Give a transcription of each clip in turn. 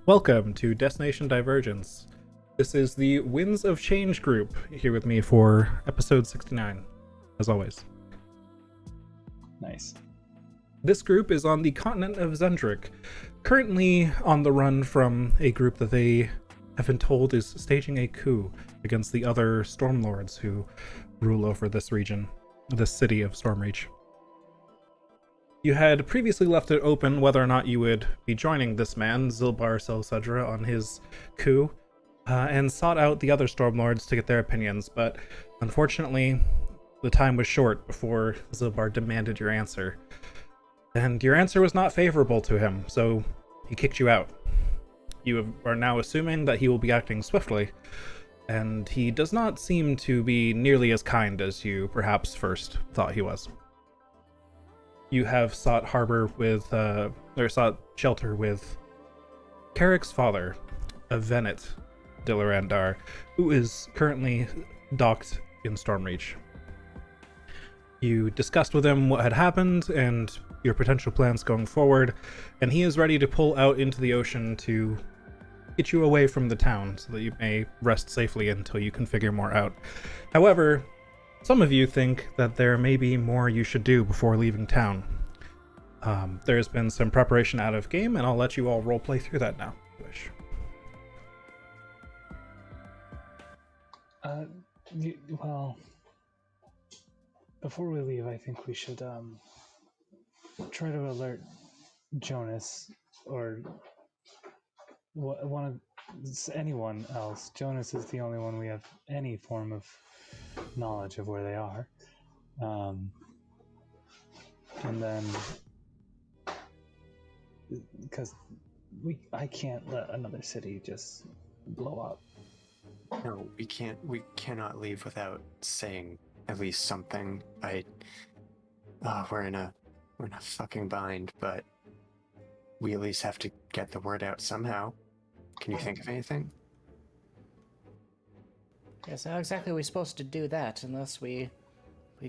Welcome to Destination Divergence. This is the Winds of Change group here with me for episode 69, as always. Nice. This group is on the continent of Zendrick, currently on the run from a group that they have been told is staging a coup against the other Stormlords who rule over this region, this city of Stormreach. You had previously left it open whether or not you would be joining this man, Zilbar Selsedra, on his coup, and sought out the other Stormlords to get their opinions, but unfortunately, the time was short before Zilbar demanded your answer. And your answer was not favorable to him, so he kicked you out. You are now assuming that he will be acting swiftly, and he does not seem to be nearly as kind as you perhaps first thought he was. You have sought sought shelter with Carrick's father, Venet Dillarandar, who is currently docked in Stormreach. You discussed with him what had happened and your potential plans going forward, and he is ready to pull out into the ocean to get you away from the town so that you may rest safely until you can figure more out. However, some of you think that there may be more you should do before leaving town. There's been some preparation out of game, and I'll let you all roleplay through that now, if you wish. Well, before we leave, I think we should try to alert Jonas or anyone else. Jonas is the only one we have any form of knowledge of where they are, and then because I can't let another city just blow up. No, we can't. We cannot leave without saying at least something. We're in a fucking bind, but we at least have to get the word out somehow. Can you think of anything? Yes, how exactly are we supposed to do that unless we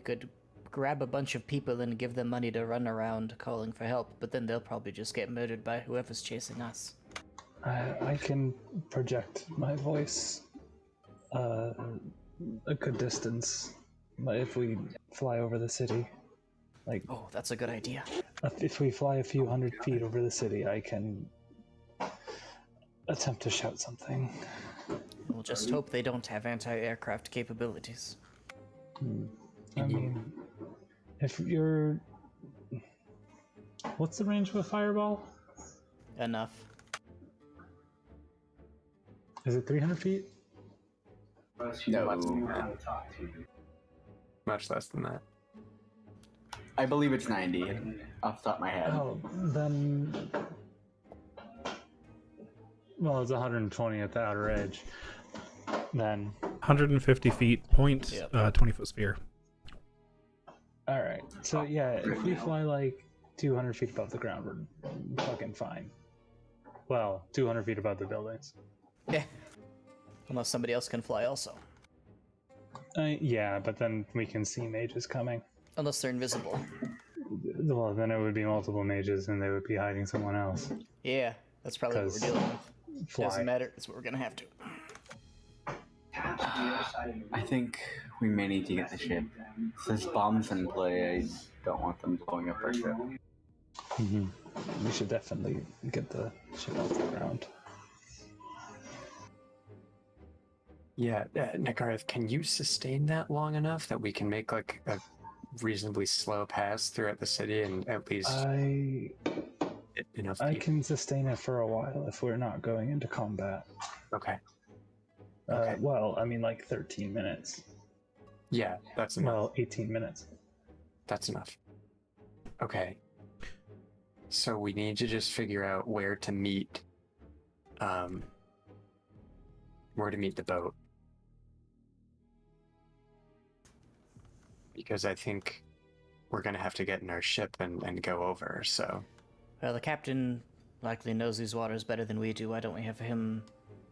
could grab a bunch of people and give them money to run around calling for help, but then they'll probably just get murdered by whoever's chasing us. I can project my voice a good distance if we fly over the city. Oh, that's a good idea. If we fly a few hundred feet over the city, I can attempt to shout something. We'll just hope they don't have anti-aircraft capabilities. I mean, if you're... What's the range of a fireball? Enough. Is it 300 feet? No. Much less than that. I believe it's 90 off the top of my head. Oh, then... Well, it's 120 at the outer edge. Then... 150 feet, 20-foot sphere. Alright, so yeah, if we fly like 200 feet above the ground, we're fucking fine. Well, 200 feet above the buildings. Yeah. Unless somebody else can fly also. Yeah, but then we can see mages coming. Unless they're invisible. Well, then it would be multiple mages and they would be hiding someone else. Yeah, that's probably what we're dealing with. Doesn't matter, that's what we're gonna have to. I think we may need to get the ship. If there's bombs in play, I don't want them blowing up our ship. Mm-hmm. We should definitely get the ship off the ground. Yeah, Nikarth, can you sustain that long enough that we can make like a reasonably slow pass throughout the city and at least enough? I can sustain it for a while if we're not going into combat. Okay. Well, I mean like 13 minutes. Yeah, that's enough. Well, 18 minutes. That's enough. Okay. So we need to just figure out where to meet the boat. Because I think we're going to have to get in our ship and go over, so... Well, the captain likely knows these waters better than we do. Why don't we have him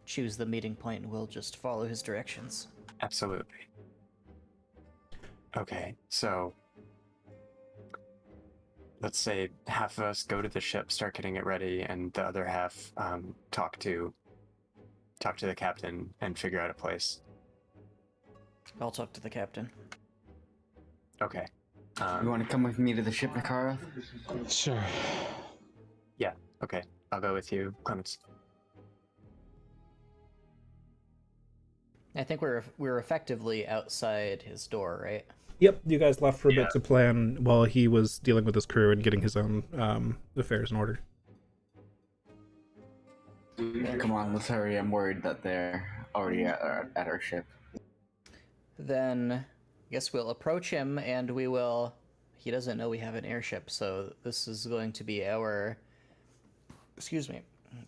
choose the meeting point and we'll just follow his directions? Absolutely. Okay, so let's say half of us go to the ship, start getting it ready, and the other half talk to the captain and figure out a place. I'll talk to the captain. Okay. You want to come with me to the ship, Nakara? Sure. Yeah. Okay. I'll go with you, Clemens. I think we're effectively outside his door, right? Yep, you guys left for a Yeah. bit to plan while he was dealing with his crew and getting his own affairs in order. Come on, let's hurry. I'm worried that they're already at our ship. Then I guess we'll approach him and we will... He doesn't know we have an airship, so this is going to be our... Excuse me.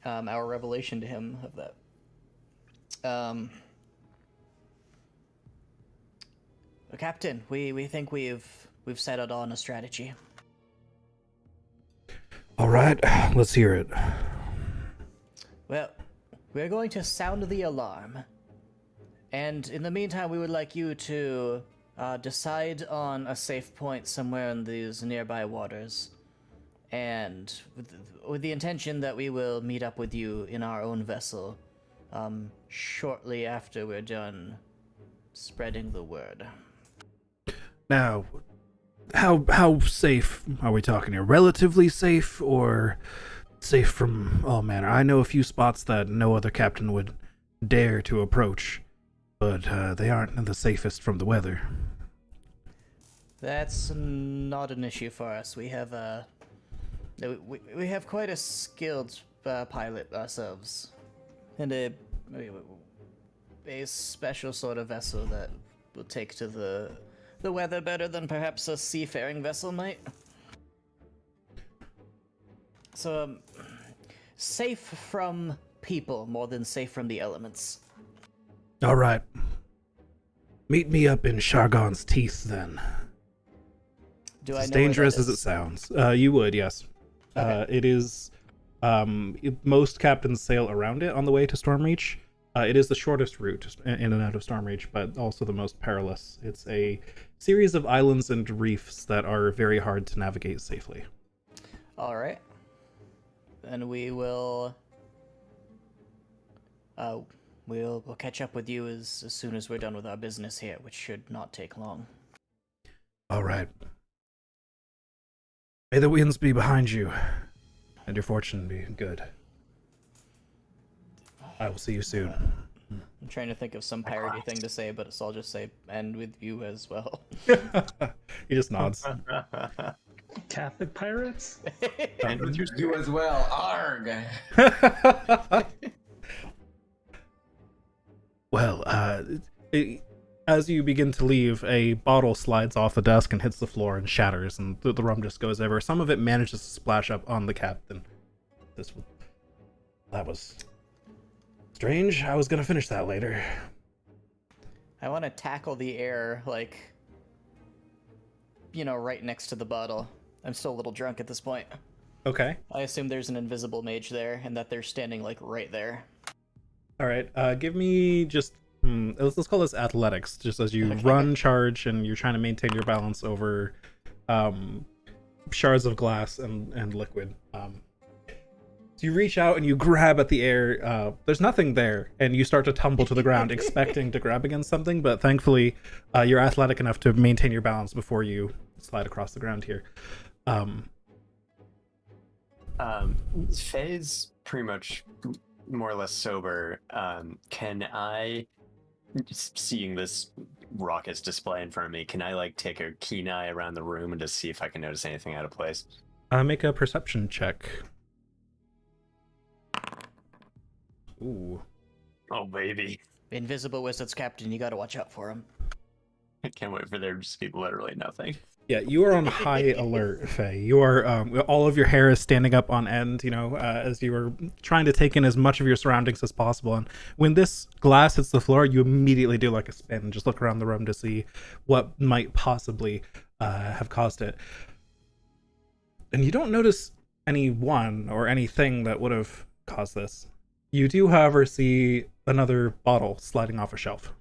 Our revelation to him of that. Captain, we think we've settled on a strategy. All right, let's hear it. Well, we're going to sound the alarm. And in the meantime, we would like you to decide on a safe point somewhere in these nearby waters. And with the intention that we will meet up with you in our own vessel shortly after we're done spreading the word. Now, how safe are we talking here? Relatively safe or safe from all manner? I know a few spots that no other captain would dare to approach, but they aren't the safest from the weather. That's not an issue for us. We have we have quite a skilled pilot ourselves, and a special sort of vessel that will take to the weather better than perhaps a seafaring vessel might. So, safe from people more than safe from the elements. All right. Meet me up in Shargon's teeth, then. Do It's I as know where dangerous that as it is? sounds. You would, yes. Okay. It is. Most captains sail around it on the way to Stormreach. It is the shortest route in and out of Stormreach, but also the most perilous. It's a series of islands and reefs that are very hard to navigate safely. All right. Then we will. We'll catch up with you as soon as we're done with our business here, which should not take long. All right. May the winds be behind you, and your fortune be good. I will see you soon. I'm trying to think of some piratey thing to say, but so I'll just say, and with you as well. He just nods. Catholic pirates? And with your You as well. Arg! Well, as you begin to leave, a bottle slides off the desk and hits the floor and shatters, and the rum just goes everywhere. Some of it manages to splash up on the captain. That was strange. I was gonna finish that later. I want to tackle the air, like, right next to the bottle. I'm still a little drunk at this point. Okay. I assume there's an invisible mage there, and that they're standing, like, right there. All right. Give me just let's call this athletics. Just as you Okay. run, charge, and you're trying to maintain your balance over shards of glass and liquid. So you reach out and you grab at the air. There's nothing there, and you start to tumble to the ground, expecting to grab against something. But thankfully, you're athletic enough to maintain your balance before you slide across the ground here. Faye's pretty much more or less sober. Can I, seeing this raucous display in front of me, can I like take a keen eye around the room and just see if I can notice anything out of place? Make a perception check. Ooh. Oh baby, Invisible Wizards Captain, you gotta watch out for him. I can't wait for there to just be literally nothing. Yeah, you are on high alert, Faye. You are, all of your hair is standing up on end, as you are trying to take in as much of your surroundings as possible. And when this glass hits the floor, you immediately do like a spin and just look around the room to see what might possibly have caused it. And you don't notice anyone or anything that would have caused this. You do, however, see another bottle sliding off a shelf.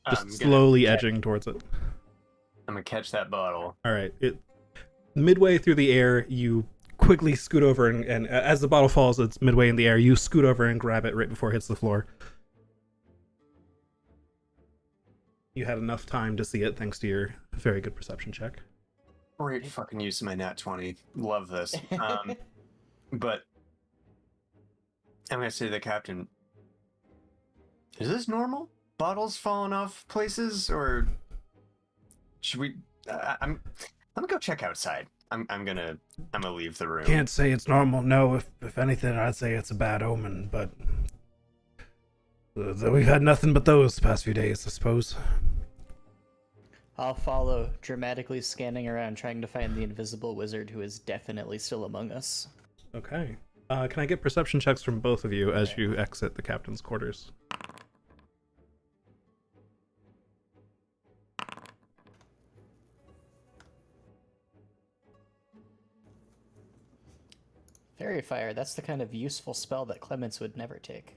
Just I'm gonna slowly check- edging towards it. I'm gonna catch that bottle. All right. Midway through the air, you quickly scoot over, and as the bottle falls, it's midway in the air. You scoot over and grab it right before it hits the floor. You had enough time to see it thanks to your very good perception check. Great fucking use of my nat 20. Love this. But I'm gonna say to the captain, is this normal? Bottles falling off places, or should we? I'm gonna go check outside. I'm gonna leave the room. Can't say it's normal. No, if anything, I'd say it's a bad omen. But we've had nothing but those the past few days, I suppose. I'll follow, dramatically scanning around, trying to find the invisible wizard who is definitely still among us. Okay. Can I get perception checks from both of you as you exit the captain's quarters? Fairy Fire, that's the kind of useful spell that Clemens would never take.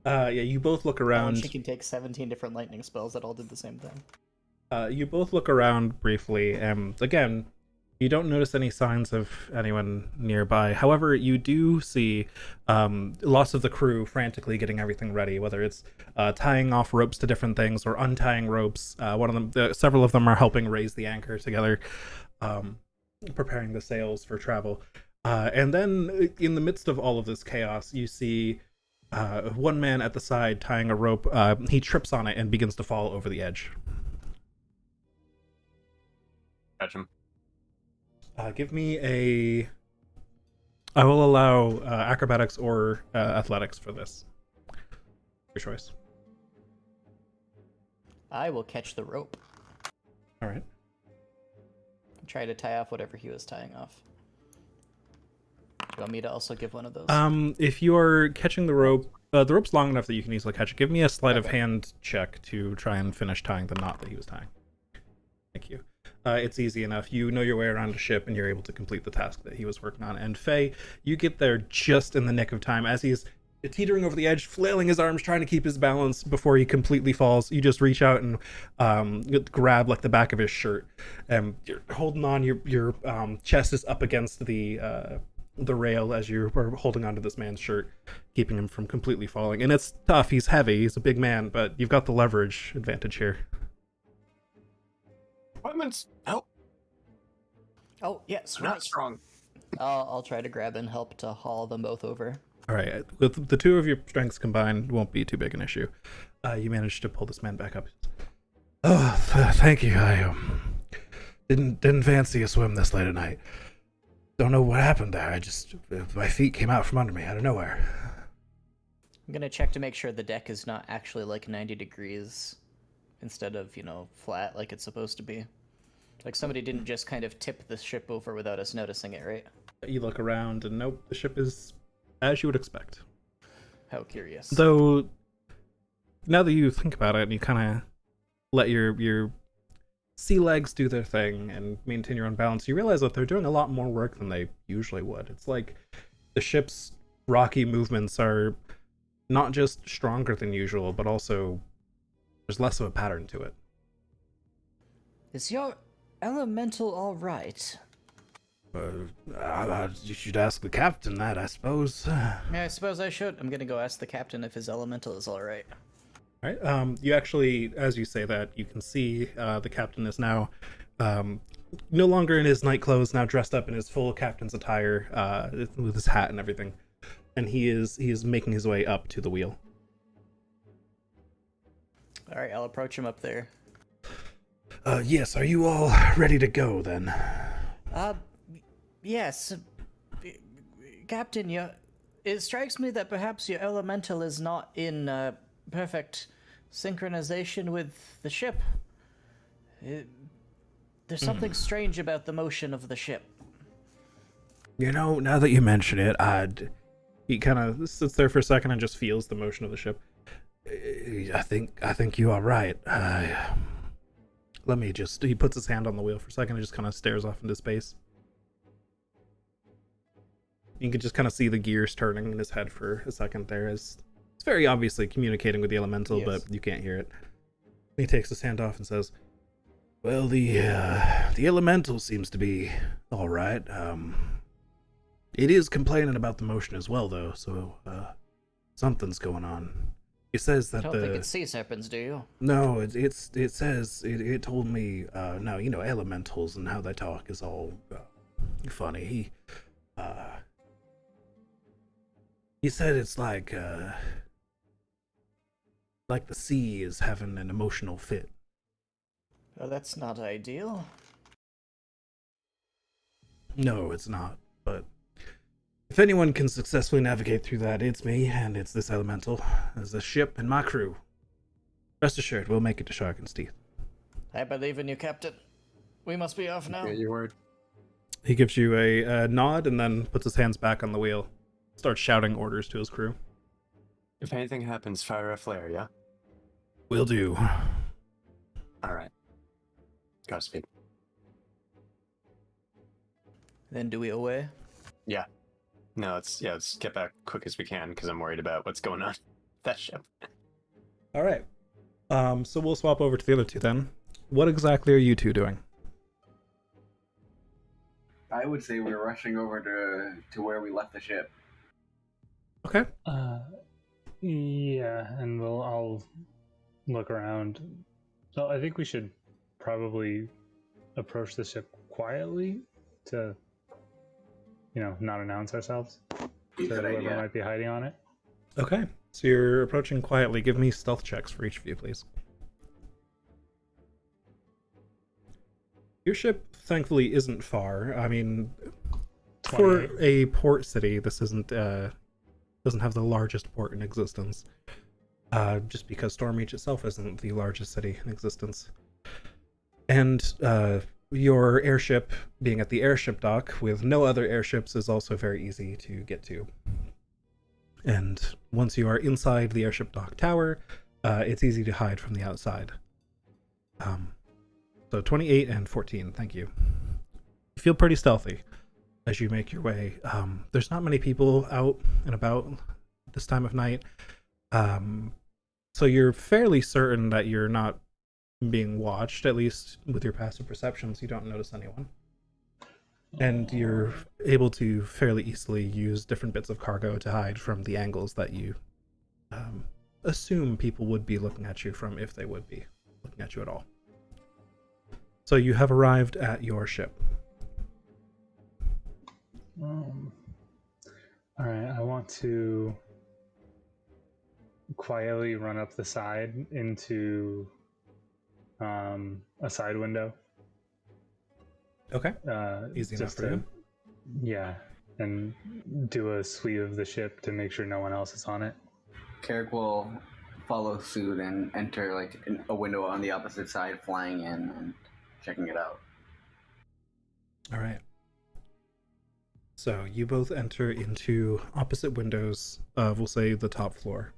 Yeah, you both look around. She can take 17 different lightning spells that all did the same thing. You both look around briefly, and again, you don't notice any signs of anyone nearby. However, you do see lots of the crew frantically getting everything ready, whether it's tying off ropes to different things or untying ropes. Several of them are helping raise the anchor together, preparing the sails for travel. And then, in the midst of all of this chaos, you see one man at the side tying a rope. He trips on it and begins to fall over the edge. Catch him. Give me a... I will allow acrobatics or athletics for this. Your choice. I will catch the rope. All right. Try to tie off whatever he was tying off. Do you want me to also give one of those? If you're catching the rope's long enough that you can easily catch it. Give me a sleight of hand check to try and finish tying the knot that he was tying. Thank you. It's easy enough. You know your way around a ship, and you're able to complete the task that he was working on. And Faye, you get there just in the nick of time. As he's teetering over the edge, flailing his arms, trying to keep his balance before he completely falls, you just reach out and grab like the back of his shirt. You're holding on. Your chest is up against the rail as you are holding onto this man's shirt, keeping him from completely falling. And it's tough. He's heavy. He's a big man, but you've got the leverage advantage here. Weapons. Help. Oh, yes, I'm not strong. I'll try to grab and help to haul them both over. All right, with the two of your strengths combined, won't be too big an issue. You managed to pull this man back up. Oh, thank you. I didn't fancy a swim this late at night. Don't know what happened there. My feet came out from under me out of nowhere. I'm gonna check to make sure the deck is not actually like 90 degrees instead of, flat like it's supposed to be. Like somebody didn't just kind of tip the ship over without us noticing it, right? You look around and nope, the ship is as you would expect. How curious. Though, now that you think about it and you kind of let your sea legs do their thing and maintain your own balance, you realize that they're doing a lot more work than they usually would. It's like the ship's rocky movements are not just stronger than usual, but also there's less of a pattern to it. Is your elemental all right? You should ask the captain that, I suppose. Yeah, I suppose I should. I'm gonna go ask the captain if his elemental is all right. All right. You actually, as you say that, you can see the captain is now no longer in his night clothes, now dressed up in his full captain's attire with his hat and everything, and he is making his way up to the wheel. All right, I'll approach him up there. Yes. Are you all ready to go then? Yes. Captain, it strikes me that perhaps your elemental is not in perfect synchronization with the ship. There's something strange about the motion of the ship. Now that you mention it, he kind of sits there for a second and just feels the motion of the ship. I think you are right. He puts his hand on the wheel for a second and just kind of stares off into space. You can just kind of see the gears turning in his head for a second there as It's very obviously communicating with the elemental, Yes. but you can't hear it. He takes his hand off and says, "Well, the elemental seems to be all right. It is complaining about the motion as well, though. So something's going on." He says that I don't think it's sea serpents, do you? No, it says it told me no, elementals and how they talk is all funny. He said it's like the sea is having an emotional fit. Well, that's not ideal. No, it's not. But if anyone can successfully navigate through that, it's me, and it's this elemental, as the ship and my crew. Rest assured, we'll make it to Sharken's Teeth. I believe in you, Captain. We must be off now. Get your word. He gives you a nod and then puts his hands back on the wheel. Starts shouting orders to his crew. If anything happens, fire a flare, yeah? Will do. Alright. Godspeed. Then do we away? Yeah. No, let's get back quick as we can, because I'm worried about what's going on with that ship. All right. So we'll swap over to the other two then. What exactly are you two doing? I would say we're rushing over to where we left the ship. Okay. Yeah, and I'll look around. So I think we should probably approach the ship quietly to, not announce ourselves. So Good whoever idea. might be hiding on it. Okay. So you're approaching quietly. Give me stealth checks for each of you, please. Your ship, thankfully, isn't far. I mean, for 28. a port city, this isn't doesn't have the largest port in existence. Just because Stormreach itself isn't the largest city in existence. And your airship being at the airship dock with no other airships is also very easy to get to. And once you are inside the airship dock tower, it's easy to hide from the outside. So 28 and 14, thank you. You feel pretty stealthy as you make your way. There's not many people out and about this time of night. So you're fairly certain that you're not being watched, at least with your passive perceptions, you don't notice anyone. And you're able to fairly easily use different bits of cargo to hide from the angles that you assume people would be looking at you from, if they would be looking at you at all. So you have arrived at your ship. All right, I want to quietly run up the side into a side window. Okay. Easy enough just for you. Yeah, and do a sweep of the ship to make sure no one else is on it. Carrick will follow suit and enter a window on the opposite side, flying in and checking it out. All right. So you both enter into opposite windows of, we'll say, the top floor.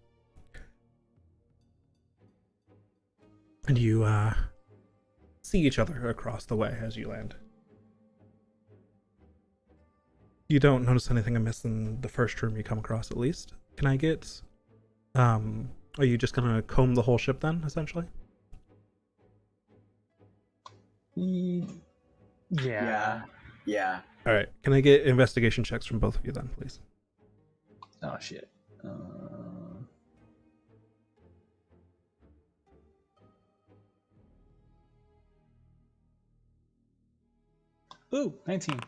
And you see each other across the way as you land. You don't notice anything amiss in the first room you come across, at least. Can I get... are you just gonna comb the whole ship then, essentially? Yeah. Yeah. Alright, can I get investigation checks from both of you then, please? Oh shit. Ooh, 19.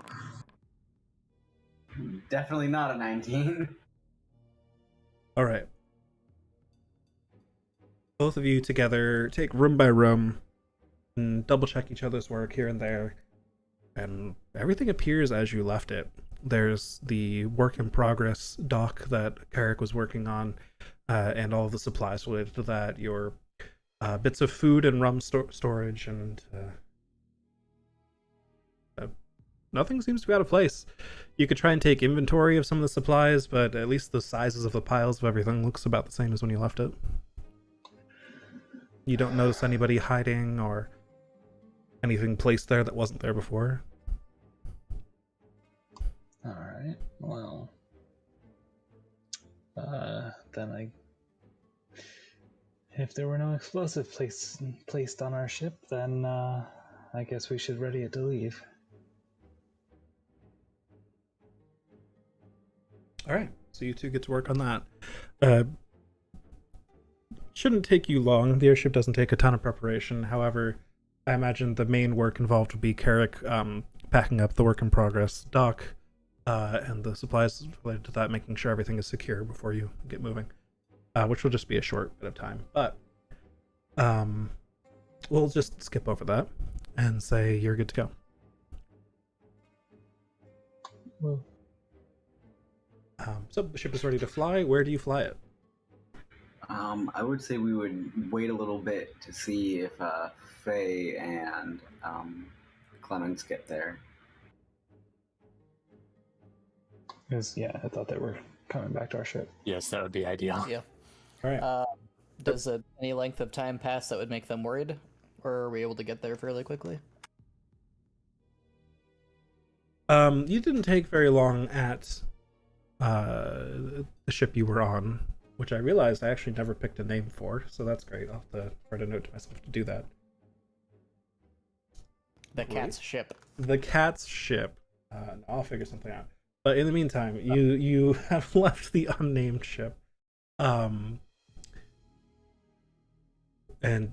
Definitely not a 19. Alright. Both of you together take room by room and double check each other's work here and there. And everything appears as you left it. There's the work in progress dock that Carrick was working on, and all of the supplies related to that, your bits of food and rum storage, and nothing seems to be out of place. You could try and take inventory of some of the supplies, but at least the sizes of the piles of everything looks about the same as when you left it. You don't notice anybody hiding or anything placed there that wasn't there before. All right. Well, then I if there were no explosive placed on our ship, then I guess we should ready it to leave. All right, so you two get to work on that. Shouldn't take you long. The airship doesn't take a ton of preparation. However, I imagine the main work involved would be Carrick packing up the work in progress dock and the supplies related to that, making sure everything is secure before you get moving, which will just be a short bit of time. But we'll just skip over that and say you're good to go. Well, So the ship is ready to fly. Where do you fly it? I would say we would wait a little bit to see if Faye and Clemens get there. yeah, I thought they were coming back to our ship. Yes, that would be ideal. Yeah. All right. Does any length of time pass that would make them worried? Or are we able to get there fairly quickly? You didn't take very long at the ship you were on, which I realized I actually never picked a name for, so that's great. I'll have to write a note to myself to do that. The cat's ship. The cat's ship. I'll figure something out. But in the meantime, you have left the unnamed ship. And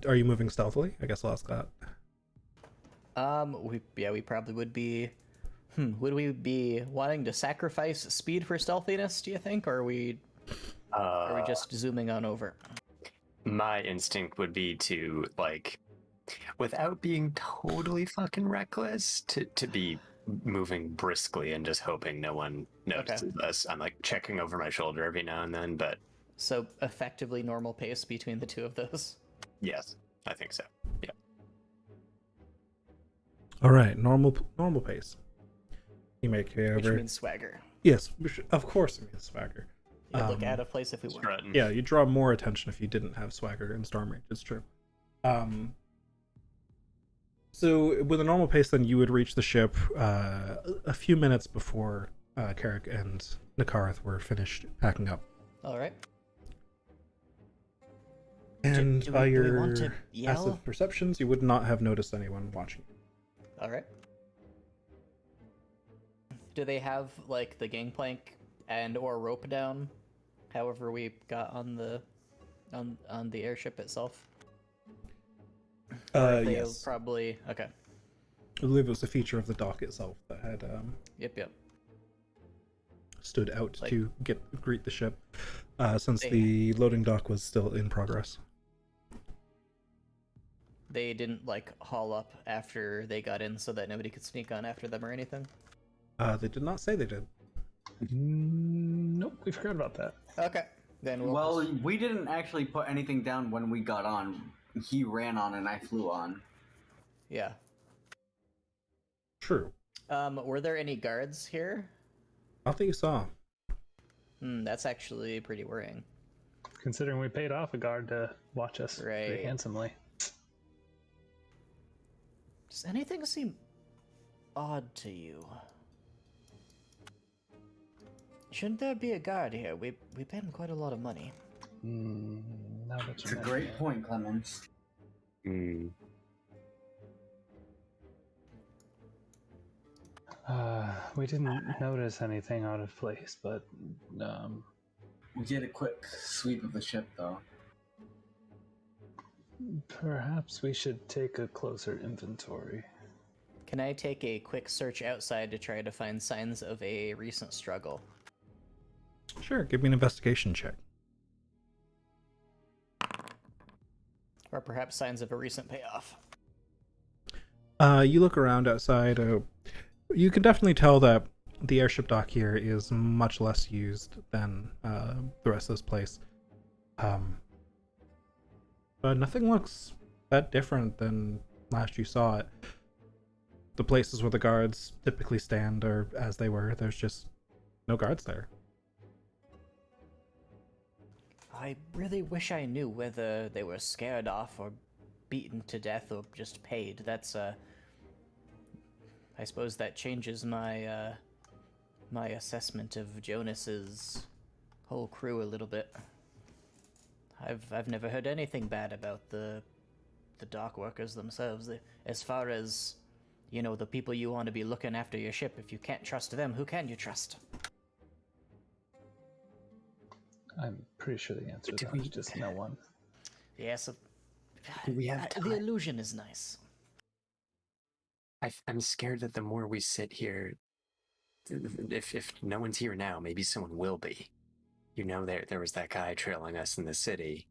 are you moving stealthily? I guess I'll ask that. We probably would be. Would we be wanting to sacrifice speed for stealthiness, do you think? Or are we just zooming on over? My instinct would be to, like, without being totally fucking reckless, to be moving briskly and just hoping no one notices us. I'm like checking over my shoulder every now and then, but So effectively normal pace between the two of those. yes, I think so. Yeah. All right, normal pace. You make your way Which over. means swagger. Yes, of course it means swagger. It would look out of place if we weren't. Strutting. Yeah, you draw more attention if you didn't have swagger in Storm Rage. It's true. So with a normal pace, then you would reach the ship a few minutes before Carrick and Nakarth were finished packing up. All right. And do by we your want to yell? passive perceptions, you would not have noticed anyone watching. All right. Do they have like the gangplank and or rope down? However, we got on the airship itself. They Yes. probably okay. I believe it was a feature of the dock itself that had Yep. stood out Like- to greet the ship, since They- the loading dock was still in progress. They didn't like haul up after they got in so that nobody could sneak on after them or anything. They did not say they did. Nope, we forgot about that. Okay. Then Well, we didn't actually put anything down when we got on. He ran on and I flew on. yeah. True. Were there any guards here? Not that you saw. That's actually pretty worrying. Considering we paid off a guard to watch us pretty Right. handsomely. Does anything seem odd to you? Shouldn't there be a guard here? We paid him quite a lot of money. Now that It's you a mention great it. point, Clemens. Mm. We didn't notice anything out of place, but We did a quick sweep of the ship, though. perhaps we should take a closer inventory. Can I take a quick search outside to try to find signs of a recent struggle? Sure, give me an investigation check. Or perhaps signs of a recent payoff? You look around outside. You can definitely tell that the airship dock here is much less used than the rest of this place. But nothing looks that different than last you saw it. The places where the guards typically stand are as they were. There's just no guards there. I really wish I knew whether they were scared off or beaten to death or just paid. That's, I suppose that changes my, my assessment of Jonas's whole crew a little bit. I've never heard anything bad about the dock workers themselves. As far as, you know, the people you want to be looking after your ship, if you can't trust them, who can you trust? I'm pretty sure the answer to Did that is we- just no one. Yes, Do we have the time? illusion is nice. I'm scared that the more we sit here, if no one's here now, maybe someone will be. You know, there was that guy trailing us in the city.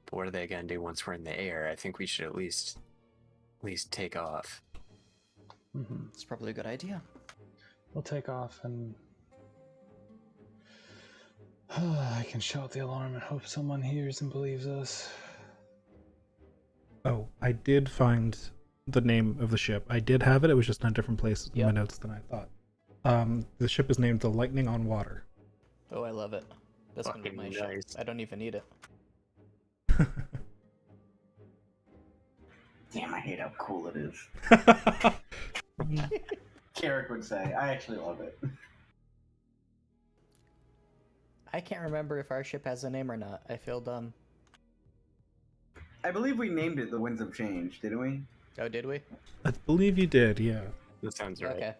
But what are they gonna do once we're in the air? I think we should at least take off. Mm-hmm. It's probably a good idea. We'll take off and I can shout the alarm and hope someone hears and believes us. Oh, I did find the name of the ship. I did have it. It was just in a different place in my Yep. notes than I thought. The ship is named the Lightning on Water. Oh, I love it. That's gonna be Fucking my ship. nice. I don't even need it. Damn, I hate how cool it is. Carrick would say. I actually love it. I can't remember if our ship has a name or not. I feel dumb. I believe we named it the Winds of Change, didn't we? Oh, did we? I believe you did, yeah. That sounds right. Okay.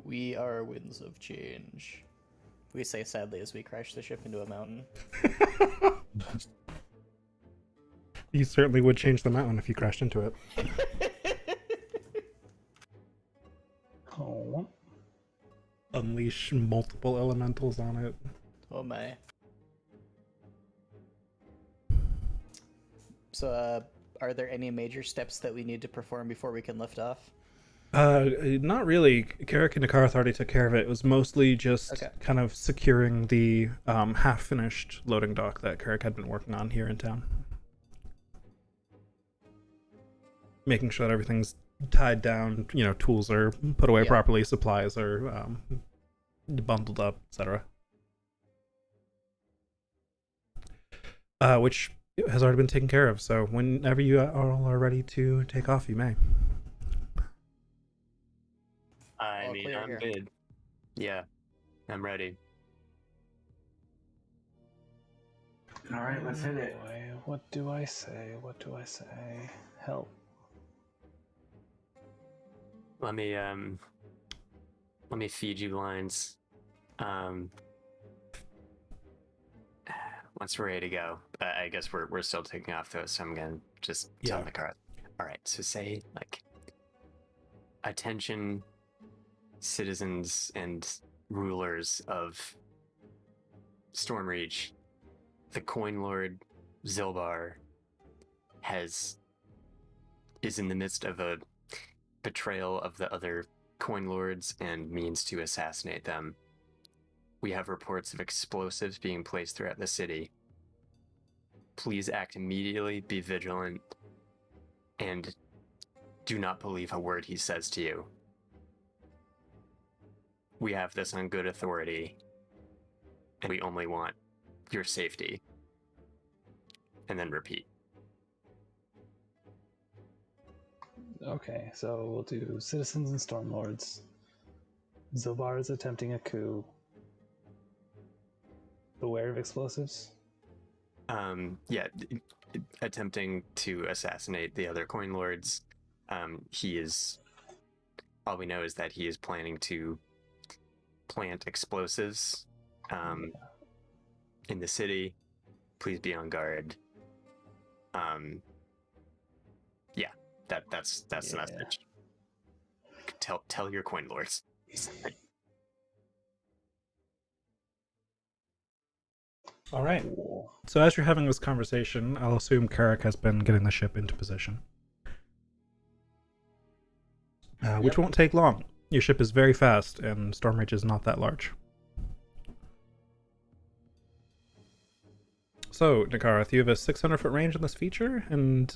We are winds of change. We say sadly as we crash the ship into a mountain. You certainly would change the mountain if you crashed into it. Oh. Unleash multiple elementals on it. Oh my. So, are there any major steps that we need to perform before we can lift off? Not really. Carrick and Nakarth already took care of it. It was mostly just Okay. kind of securing the half-finished loading dock that Carrick had been working on here in town. Making sure that everything's tied down, you know, tools are put away Yeah. properly, supplies are bundled up, etc. Which has already been taken care of, so whenever you all are ready to take off, you may. I All mean, clear I'm here. good. Yeah, I'm ready. All right, let's hit it. Boy, what do I say? What do I say? Help. Let me feed you lines. Once we're ready to go, I guess we're still taking off though, so I'm gonna just tell Yeah. the car. All right, so say like, attention, citizens and rulers of Stormreach. The Coin Lord Zilbar is in the midst of a betrayal of the other Coin Lords and means to assassinate them. We have reports of explosives being placed throughout the city. Please act immediately, be vigilant, and do not believe a word he says to you. We have this on good authority, and we only want your safety. And then repeat. Okay, so we'll do citizens and stormlords. Zilbar is attempting a coup. Beware of explosives. Yeah, attempting to assassinate the other coin lords. He is. All we know is that he is planning to plant explosives in the city. Please be on guard. Yeah, that's the Yeah. message. Tell your coin lords. All right. Cool. So as you're having this conversation, I'll assume Carrick has been getting the ship into position. Which won't take long. Your ship is very fast, and Stormreach is not that large. So, Nakarth, you have a 600-foot range on this feature, and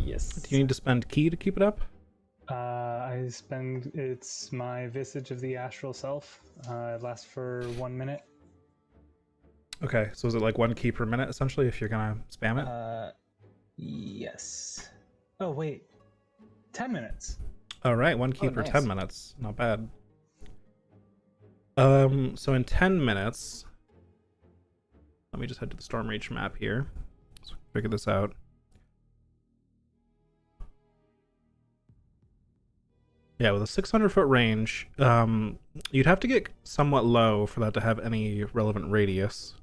Yes. do you need to spend key to keep it up? It's my Visage of the Astral Self. It lasts for 1 minute. Okay, so is it like 1 key per minute, essentially, if you're gonna spam it? Yes. Oh, wait. 10 minutes. All right, 1 key Oh, per nice. 10 minutes. Not bad. So in 10 minutes, Let me just head to the Storm Reach map here. Let's figure this out. Yeah, with a 600-foot range, you'd have to get somewhat low for that to have any relevant radius.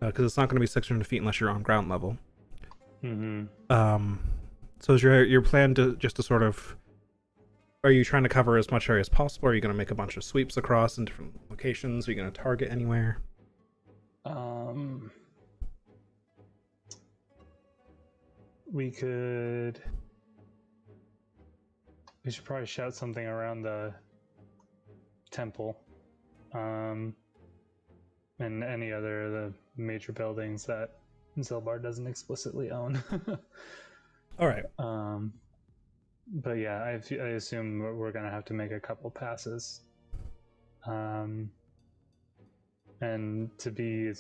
Because it's not going to be 600 feet unless you're on ground level. Mm-hmm. So is your plan to sort of... Are you trying to cover as much area as possible? Are you going to make a bunch of sweeps across in different locations? Are you going to target anywhere? We should probably shout something around the temple, and any other of the major buildings that Zilbar doesn't explicitly own. All right. But yeah, I assume we're gonna have to make a couple passes, and to be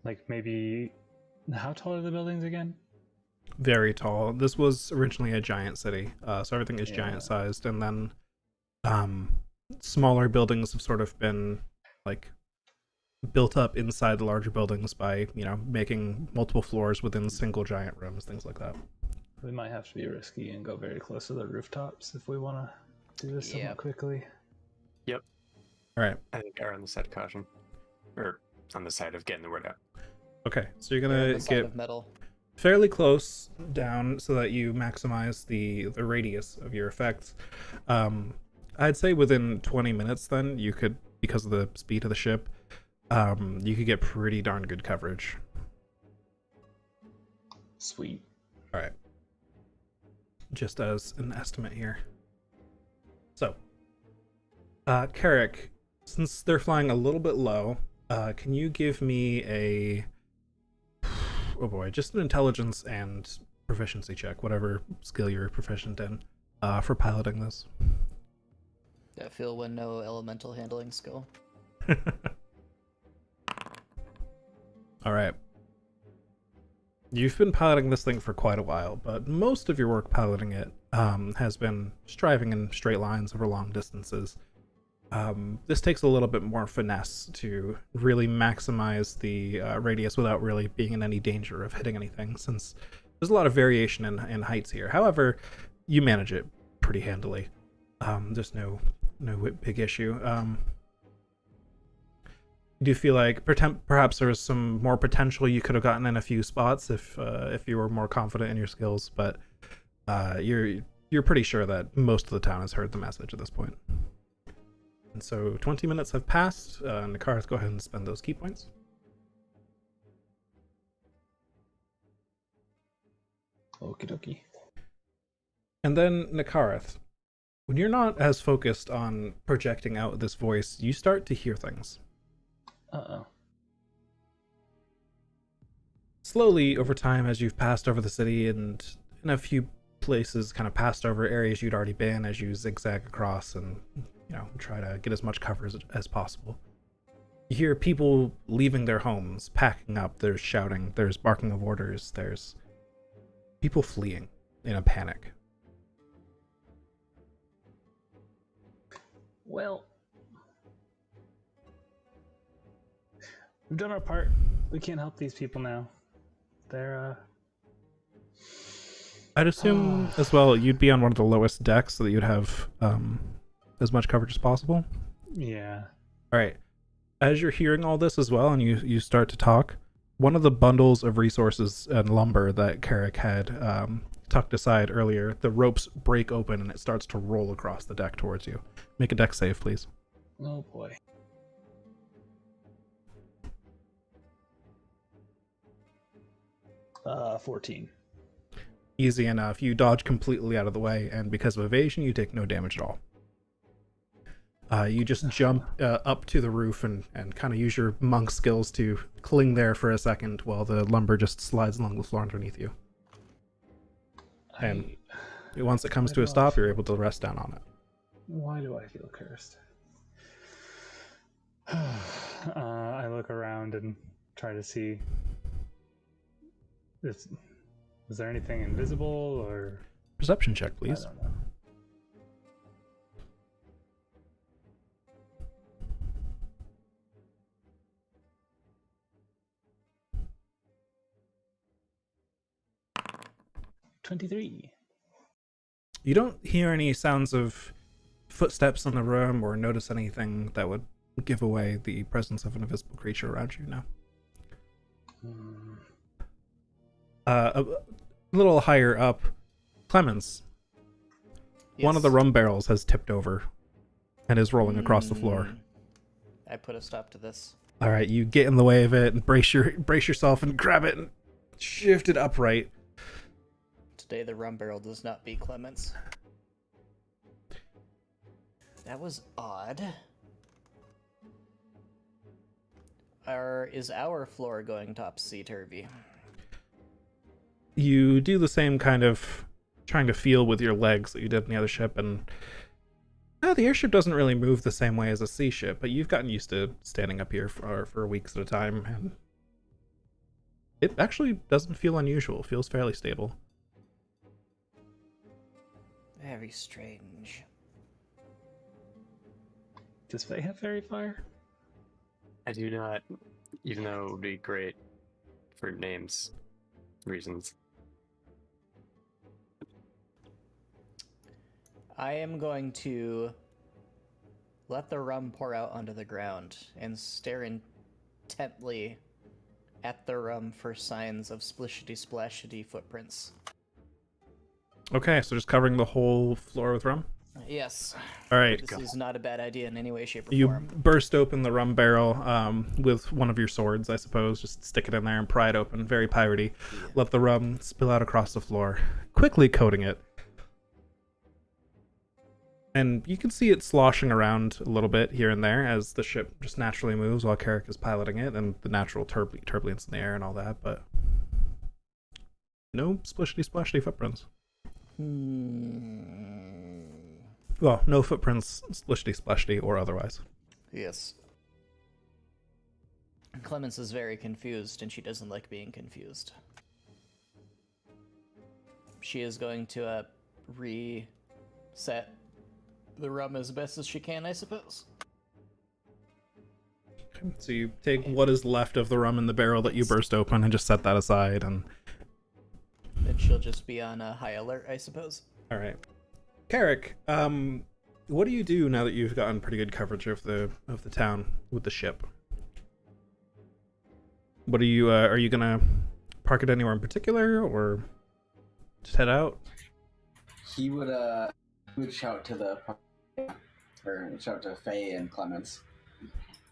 like maybe how tall are the buildings again? Very tall. This was originally a giant city, so everything is giant sized, and then smaller buildings have sort of been like built up inside the larger buildings by, you know, making multiple floors within single giant rooms, things like that. We might have to be risky and go very close to the rooftops if we want to do this somewhat quickly. Yep. All right. I think are on the side of caution, or on the side of getting the word out. Okay, so you're gonna get of metal. fairly close down so that you maximize the radius of your effects. I'd say within 20 minutes then you could, because of the speed of the ship, you could get pretty darn good coverage. Sweet. All right. Just as an estimate here. So, Carrick, since they're flying a little bit low, can you give me a... Oh boy, just an intelligence and proficiency check, whatever skill you're proficient in, for piloting this. I feel when no elemental handling skill. All right. You've been piloting this thing for quite a while, but most of your work piloting it has been striving in straight lines over long distances. This takes a little bit more finesse to really maximize the radius without really being in any danger of hitting anything, since there's a lot of variation in heights here. However, you manage it pretty handily. There's no big issue. Do you feel like perhaps there was some more potential you could have gotten in a few spots if you were more confident in your skills? But you're pretty sure that most of the town has heard the message at this point. And so 20 minutes have passed. Nakarth, go ahead and spend those key points. Okie dokie. And then Nakarth, when you're not as focused on projecting out this voice, you start to hear things. Uh-oh. Slowly, over time, as you've passed over the city and in a few places kind of passed over areas you'd already been, as you zigzag across and, you know, try to get as much cover as possible. You hear people leaving their homes, packing up, there's shouting, there's barking of orders, there's people fleeing in a panic. Well, we've done our part. We can't help these people now. They're, I'd assume as well you'd be on one of the lowest decks so that you'd have as much coverage as possible. Yeah. All right. As you're hearing all this as well and you start to talk, one of the bundles of resources and lumber that Carrick had tucked aside earlier, the ropes break open and it starts to roll across the deck towards you. Make a deck save, please. Oh boy. Uh, 14. Easy enough. You dodge completely out of the way, and because of evasion, you take no damage at all. You just jump up to the roof and kind of use your monk skills to cling there for a second while the lumber just slides along the floor underneath you. And once it comes to a stop, you're able to rest down on it. Why do I feel cursed? I look around and try to see if is there anything invisible or Perception check, please. I don't know. 23. You don't hear any sounds of footsteps in the room or notice anything that would give away the presence of an invisible creature around you now. Hmm. A little higher up, Clemens. One of the Yes. rum barrels has tipped over and is rolling across the floor. I put a stop to this. All right, you get in the way of it and brace yourself and grab it and shift it upright. Today the rum barrel does not beat Clemens. That was odd. Is our floor going topsy-turvy? You do the same kind of trying to feel with your legs that you did in the other ship, and the airship doesn't really move the same way as a sea ship, but you've gotten used to standing up here for weeks at a time, and it actually doesn't feel unusual. It feels fairly stable. Very strange. Does Faye have fairy fire? I do not, even though it would be great for names reasons. I am going to let the rum pour out onto the ground and stare intently at the rum for signs of splishity-splashity footprints. Okay, so just covering the whole floor with rum? Yes. All right. This is not a bad idea in any way, shape, or You form. burst open the rum barrel with one of your swords, I suppose. Just stick it in there and pry it open. Very piratey. Yeah. Let the rum spill out across the floor, quickly coating it. And you can see it sloshing around a little bit here and there as the ship just naturally moves while Carrick is piloting it, and the natural turbulence in the air and all that, but no splishity-splashy footprints. Well, no footprints, splishity-splashy or otherwise. Yes. Clemens is very confused, and she doesn't like being confused. She is going to reset the rum as best as she can, I suppose. Okay, so you take what is left of the rum in the barrel that you burst open and just set that aside, and Then she'll just be on a high alert, I suppose. all right. Carrick, what do you do now that you've gotten pretty good coverage of the town with the ship? What are you gonna park it anywhere in particular, or just head out? He would shout to shout to Faye and Clemens.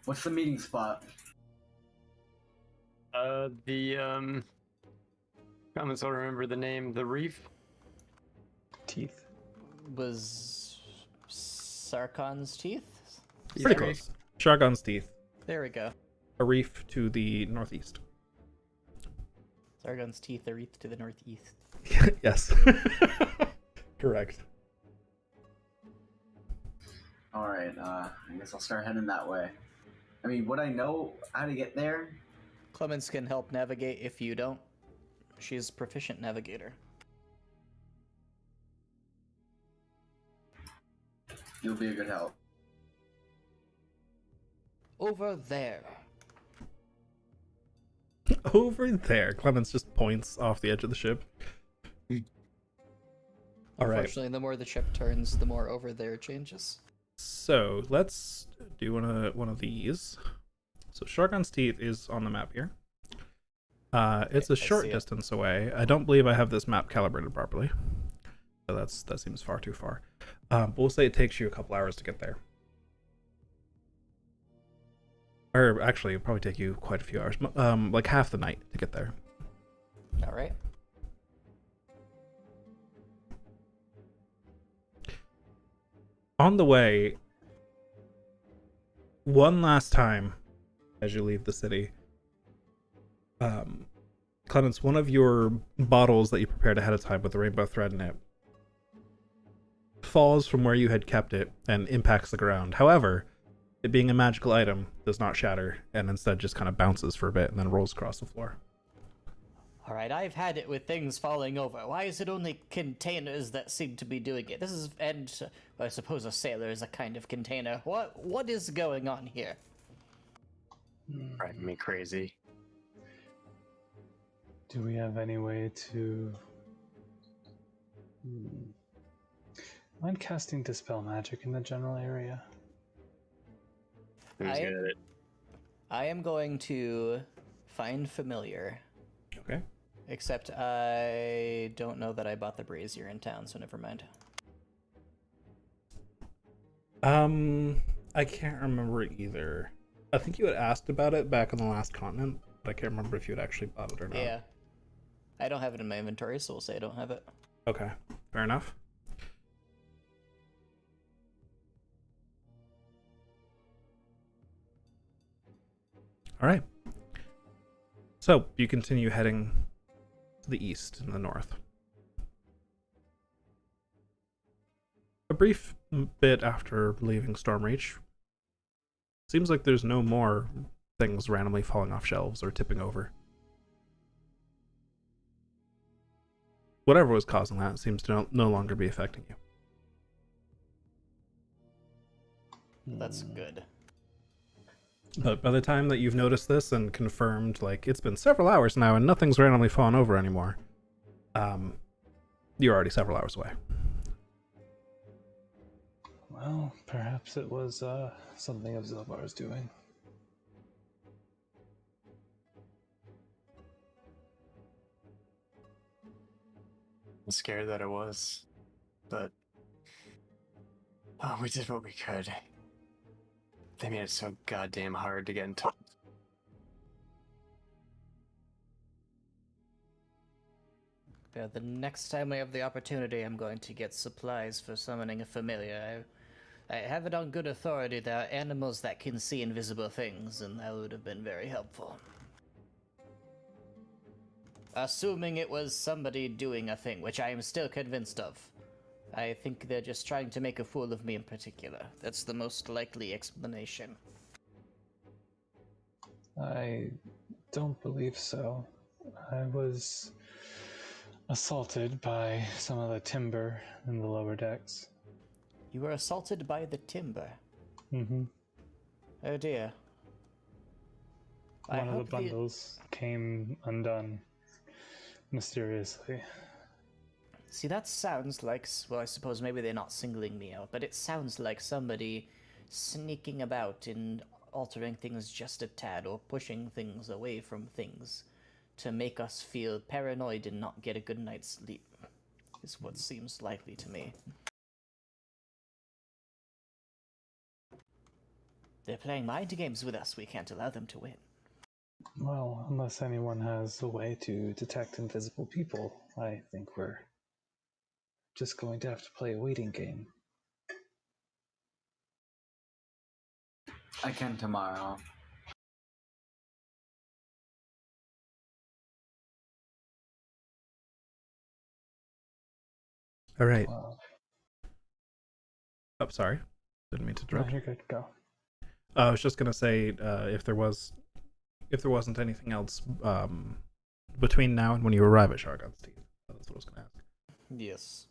What's the meeting spot? The comments will remember the name, the reef. Teeth. Was Sarkon's teeth? Pretty close. Shargon's Teeth, There we go. a reef to the northeast. Sargon's teeth are to the northeast. Yes. Correct. Alright, I guess I'll start heading that way. I mean, would I know how to get there? Clemens can help navigate if you don't. She's a proficient navigator. You'll be a good help. Over there. Over there. Clemens just points off the edge of the ship. All right. Unfortunately, the more the ship turns, the more over there changes. So let's do one of these. So Shargon's Teeth is on the map here. It's a I short see it. distance away. I don't believe I have this map calibrated properly. So that seems far too far. But we'll say it takes you a couple hours to get there. Or actually, it'll probably take you quite a few hours. Like half the night to get there. All right. On the way, one last time as you leave the city, Clemens, one of your bottles that you prepared ahead of time with the rainbow thread in it falls from where you had kept it and impacts the ground. However, it being a magical item does not shatter and instead just kind of bounces for a bit and then rolls across the floor. All right, I've had it with things falling over. Why is it only containers that seem to be doing it? This is, and I suppose a sailor is a kind of container. What is going on here? Driving me crazy. Do we have any way to Mind casting Dispel Magic in the general area? Who's I got am, it? I am going to find familiar. Okay. Except I don't know that I bought the brazier in town, so never mind. I can't remember either. I think you had asked about it back on the last continent, but I can't remember if you had actually bought it or not. Yeah. I don't have it in my inventory, so we'll say I don't have it. Okay, fair enough. All right. So you continue heading to the east and the north. A brief bit after leaving Stormreach, seems like there's no more things randomly falling off shelves or tipping over. Whatever was causing that seems to no longer be affecting you. That's good. But by the time that you've noticed this and confirmed, like, it's been several hours now and nothing's randomly fallen over anymore, you're already several hours away. Well, perhaps it was something of Zilbar's doing. I'm scared that it was, but we did what we could. They made it so goddamn hard to get in touch. Yeah, the next time we have the opportunity, I'm going to get supplies for summoning a familiar. I have it on good authority there are animals that can see invisible things, and that would have been very helpful. Assuming it was somebody doing a thing, which I am still convinced of. I think they're just trying to make a fool of me in particular. That's the most likely explanation. I don't believe so. I was assaulted by some of the timber in the lower decks. You were assaulted by the timber. Mm-hmm. Oh dear. One of the bundles came undone mysteriously. See, that sounds like, well, I suppose maybe they're not singling me out, but it sounds like somebody sneaking about and altering things just a tad, or pushing things away from things to make us feel paranoid and not get a good night's sleep, is what seems likely to me. They're playing mind games with us. We can't allow them to win. Well, unless anyone has a way to detect invisible people, I think we're just going to have to play a waiting game. I can tomorrow. All right. Well, Oh, sorry. Didn't mean to no, interrupt. you're good. Go. I was just gonna say, if there wasn't anything else between now and when you arrive at Shargon's Teeth. That's what I was gonna ask. Yes.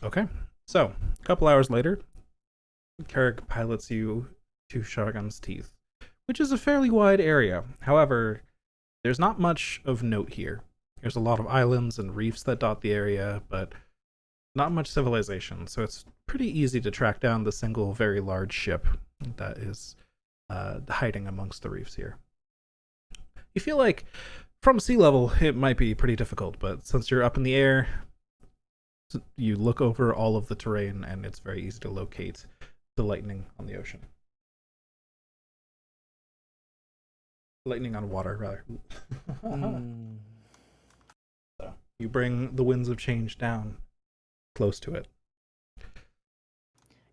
Okay. So, a couple hours later, Carrick pilots you to Shargon's Teeth, which is a fairly wide area. However, there's not much of note here. There's a lot of islands and reefs that dot the area, but not much civilization, so it's pretty easy to track down the single very large ship that is hiding amongst the reefs here. You feel like from sea level it might be pretty difficult, but since you're up in the air, you look over all of the terrain and it's very easy to locate the lightning on the ocean. Lightning on water, rather. So you bring the winds of change down close to it.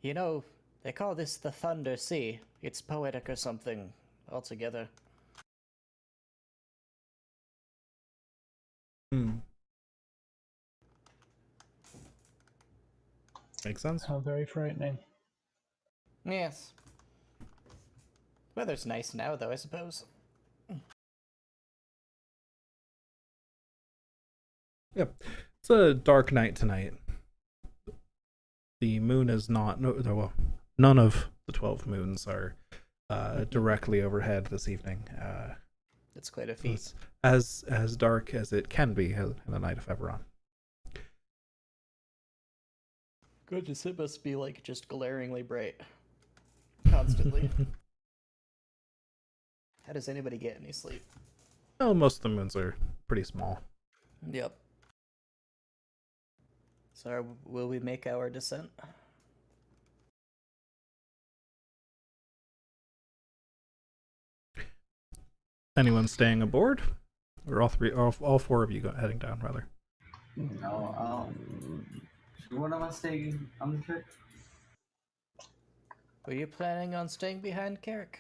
You know, they call this the Thunder Sea. It's poetic or something altogether. Makes sense? How very frightening. Yes. Weather's nice now, though, I suppose. Yep. It's a dark night tonight. The moon is not... well, none of the 12 moons are directly overhead this evening. That's quite a feat. It's as dark as it can be in the night of Eberron. Goodness, it must be like just glaringly bright. Constantly. How does anybody get any sleep? Well, most of the moons are pretty small. Yep. So will we make our descent? Anyone staying aboard? Or all four of you heading down, rather? No, should one of us stay on the trip? Were you planning on staying behind, Carrick?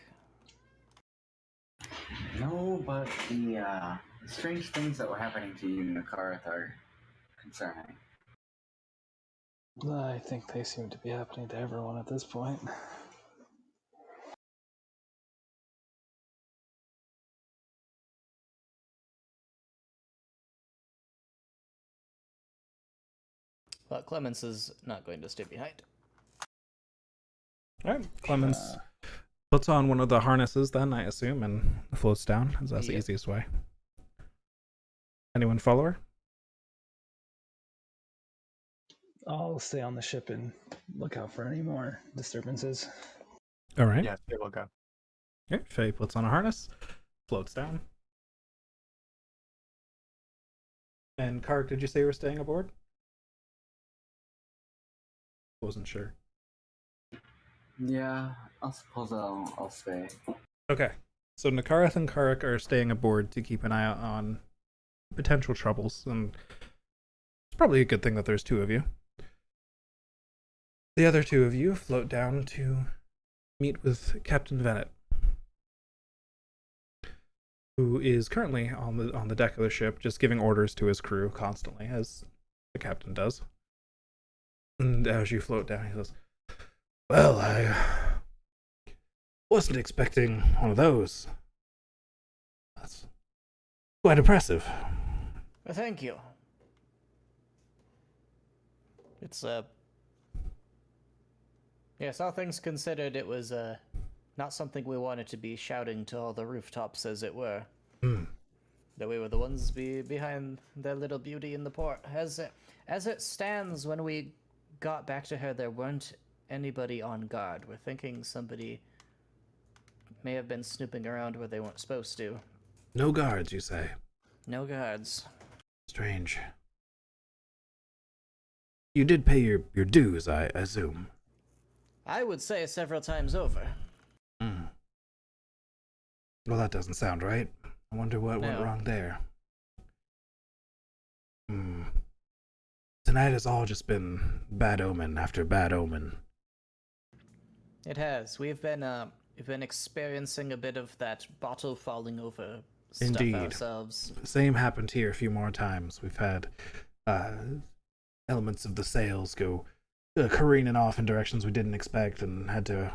No, but the strange things that were happening to you in the car are concerning. I think they seem to be happening to everyone at this point. Well, Clemens is not going to stay behind. All right, Clemens puts on one of the harnesses then, I assume, and floats down, as that's the Yep. easiest way. Anyone follow her? I'll stay on the ship and look out for any more disturbances. All right. Yeah, here we'll go. Yeah, Faye puts on a harness, floats down. And Kark, did you say you were staying aboard? Wasn't sure. Yeah, I suppose I'll stay. Okay, so Nakarath and Kark are staying aboard to keep an eye out on potential troubles, and it's probably a good thing that there's two of you. The other two of you float down to meet with Captain Vennet, who is currently on the deck of the ship, just giving orders to his crew constantly, as the captain does. And as you float down, he says, "Well, I wasn't expecting one of those. That's quite impressive." Well, thank you. It's, yes, all things considered, it was, not something we wanted to be shouting to all the rooftops, as it were. That we were the ones behind their little beauty in the port. As it stands, when we got back to her, there weren't anybody on guard. We're thinking somebody may have been snooping around where they weren't supposed to. No guards, you say? No guards. Strange. You did pay your dues, I assume. I would say several times over. Well, that doesn't sound right. I wonder what went No. wrong there. Tonight has all just been bad omen after bad omen. It has. We've been experiencing a bit of that bottle falling over stuff Indeed. ourselves. Same happened here a few more times. We've had elements of the sails go careening off in directions we didn't expect and had to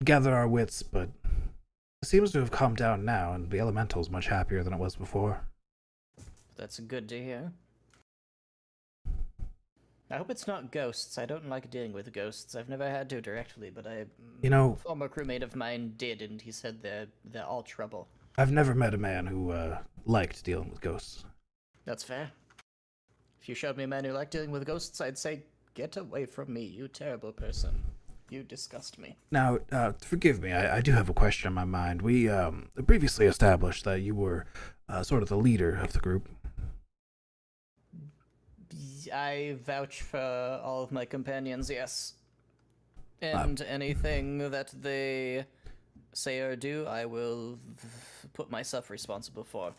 gather our wits, but it seems to have calmed down now, and the elemental's much happier than it was before. That's good to hear. I hope it's not ghosts. I don't like dealing with ghosts. I've never had to directly, but a former crewmate of mine did, and he said they're all trouble. I've never met a man who liked dealing with ghosts. That's fair. If you showed me a man who liked dealing with ghosts, I'd say, get away from me, you terrible person. You disgust me. Now, forgive me, I do have a question on my mind. We previously established that you were sort of the leader of the group. I vouch for all of my companions, yes. And anything that they say or do, I will put myself responsible for.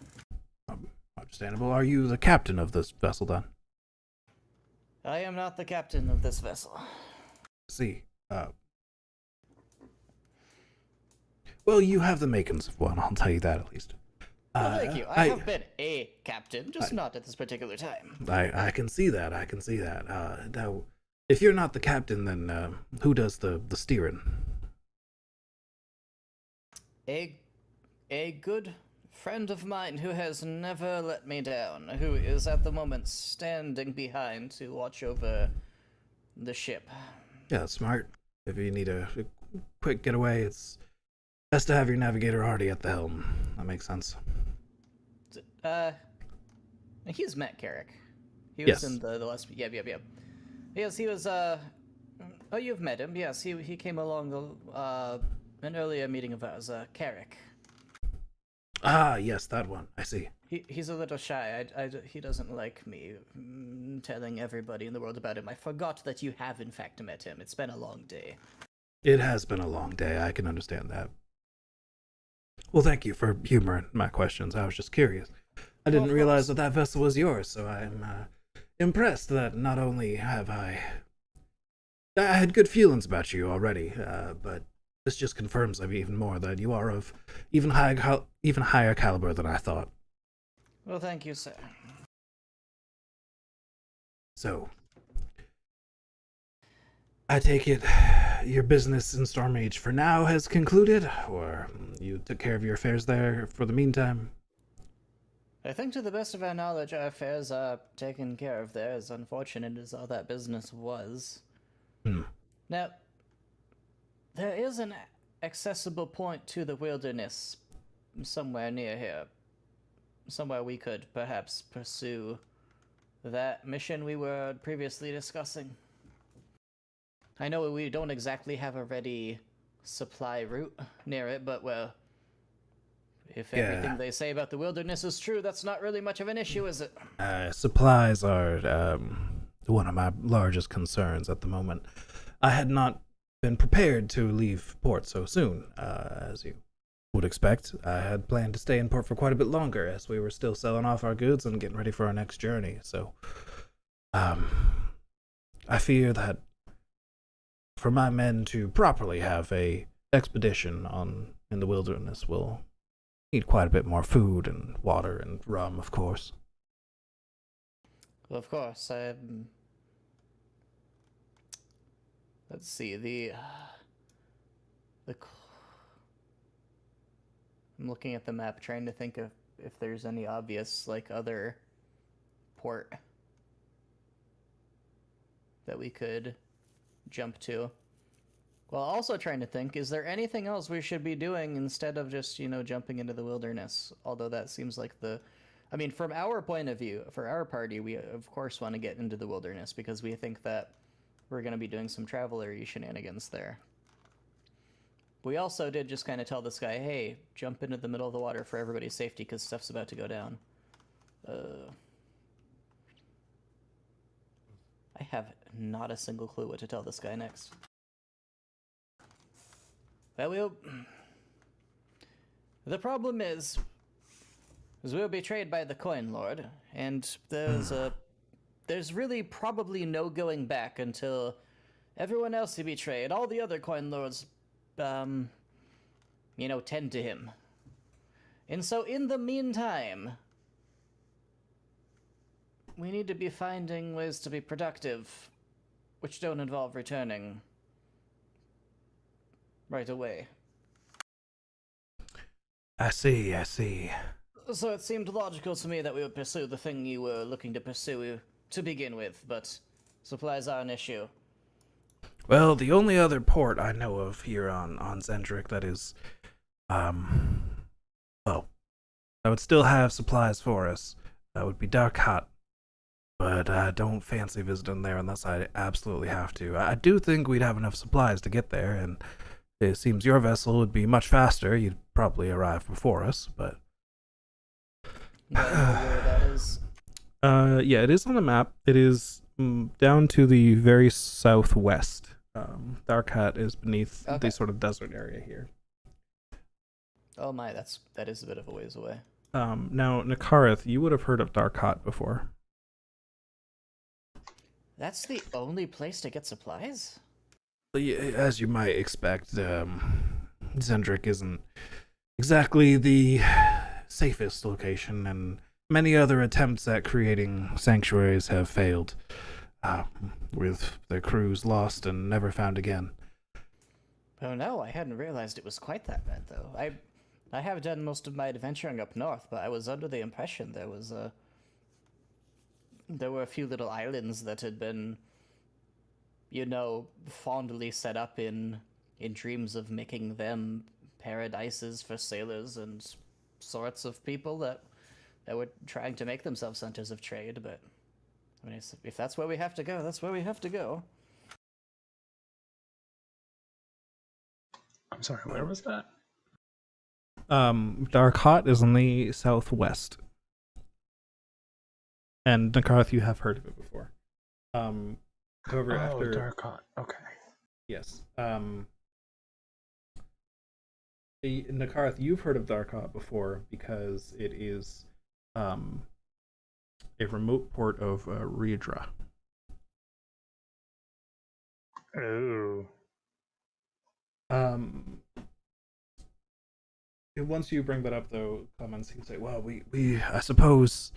Understandable. Are you the captain of this vessel, then? I am not the captain of this vessel. See. Well, you have the makings of one, I'll tell you that at least. Well, thank you. I have been a captain, just not at this particular time. I can see that, now, if you're not the captain, then who does the steering? A good friend of mine who has never let me down, who is at the moment standing behind to watch over the ship. Yeah, smart. If you need a quick getaway, it's Best to have your navigator already at the helm. That makes sense. He's met Carrick. He Yes. was in the last. Yep. Yes, he was. Oh, you've met him. Yes, he came along an earlier meeting of ours. Carrick. Ah, yes, that one. I see. He's a little shy. He doesn't like me telling everybody in the world about him. I forgot that you have in fact met him. It's been a long day. It has been a long day. I can understand that. Well, thank you for humoring my questions. I was just curious. I didn't realize that vessel was yours, so I'm impressed that not only have I had good feelings about you already, but this just confirms even more that you are of even higher caliber than I thought. Well, thank you, sir. So, I take it your business in Stormage for now has concluded, or you took care of your affairs there for the meantime? I think to the best of our knowledge, our affairs are taken care of there, as unfortunate as all that business was. Now, there is an accessible point to the wilderness somewhere near here. Somewhere we could perhaps pursue that mission we were previously discussing. I know we don't exactly have a ready supply route near it, but well, if everything they say about the wilderness is true, that's not really much of an issue, is it? Supplies are one of my largest concerns at the moment. I had not been prepared to leave port so soon, as you would expect. I had planned to stay in port for quite a bit longer, as we were still selling off our goods and getting ready for our next journey. So, I fear that for my men to properly have a expedition in the wilderness, we'll need quite a bit more food and water and rum, of course. Well, of course. Let's see, I'm looking at the map, trying to think of if there's any obvious, other port that we could jump to. Well, also trying to think, is there anything else we should be doing instead of just, jumping into the wilderness? Although that seems like from our point of view, for our party, we of course want to get into the wilderness because we think that we're going to be doing some traveler-y shenanigans there. We also did just kind of tell this guy, hey, jump into the middle of the water for everybody's safety because stuff's about to go down. I have not a single clue what to tell this guy next. Well, the problem is we were betrayed by the Coin Lord, and there's really probably no going back until everyone else he betrayed, all the other Coin Lords, tend to him. And so in the meantime, we need to be finding ways to be productive, which don't involve returning right away. I see. So it seemed logical to me that we would pursue the thing you were looking to pursue to begin with, but supplies are an issue. Well, the only other port I know of here on Zendrick that is, that would still have supplies for us, that would be Dark Hot. But I don't fancy visiting there unless I absolutely have to. I do think we'd have enough supplies to get there, and it seems your vessel would be much faster. You'd probably arrive before us, but... Where that is? Yeah, it is on the map. It is down to the very southwest. Dark Hat is beneath the sort of desert area here. Oh my, that is a bit of a ways away. Now, Nakareth, you would have heard of Dark Hot before. That's the only place to get supplies? As you might expect, Zendrick isn't exactly the safest location, and many other attempts at creating sanctuaries have failed, with their crews lost and never found again. Oh no, I hadn't realized it was quite that bad, though. I have done most of my adventuring up north, but I was under the impression there were a few little islands that had been, fondly set up in dreams of making them paradises for sailors and sorts of people that were trying to make themselves centers of trade. But I mean, if that's where we have to go, that's where we have to go. I'm sorry, where was that? Darkot is in the southwest. And Nakarth, you have heard of it before. However, after Darkot. Okay. yes, Nakarth, you've heard of Darkot before because it is a remote port of Riedra. Oh. Once you bring that up, though, Clemens can say, "Well, we I suppose,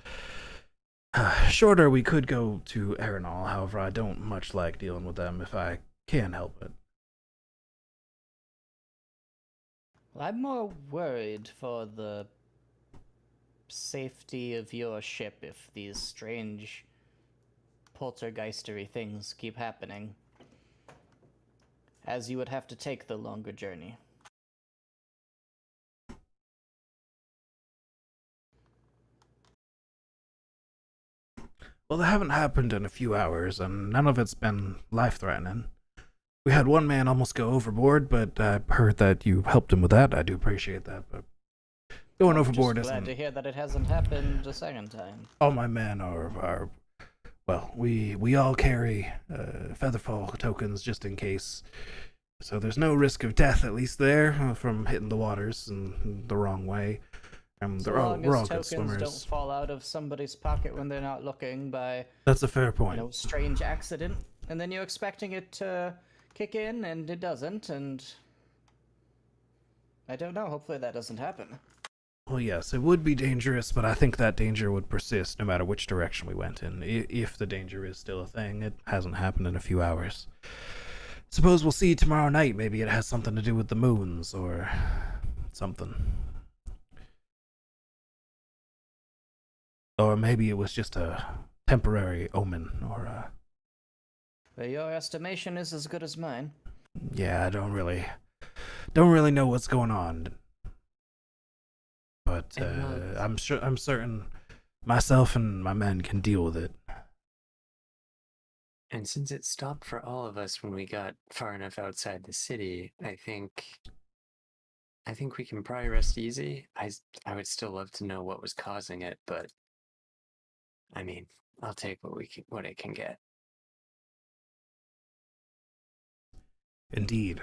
shorter we could go to Arenal. However, I don't much like dealing with them if I can help it." Well, I'm more worried for the safety of your ship if these strange poltergeistery things keep happening, as you would have to take the longer journey. Well, they haven't happened in a few hours, and none of it's been life-threatening. We had one man almost go overboard, but I heard that you helped him with that. I do appreciate that, but going overboard just glad isn't... to hear that it hasn't happened a second time. All my men are well, we all carry featherfall tokens just in case. So there's no risk of death, at least there, from hitting the waters in the wrong way. So we're all long good as tokens swimmers. don't fall out of somebody's pocket when they're not looking by, That's a fair point. strange accident, and then you're expecting it to kick in and it doesn't, and I don't know, hopefully that doesn't happen. Well, yes, it would be dangerous, but I think that danger would persist no matter which direction we went in. If the danger is still a thing, it hasn't happened in a few hours. Suppose we'll see tomorrow night. Maybe it has something to do with the moons or something. Or maybe it was just a temporary omen or a... But your estimation is as good as mine. Yeah, I don't really know what's going on. But I'm certain myself and my men can deal with it. And since it stopped for all of us when we got far enough outside the city, I think we can probably rest easy. I would still love to know what was causing it, but I mean, I'll take what it can get. Indeed.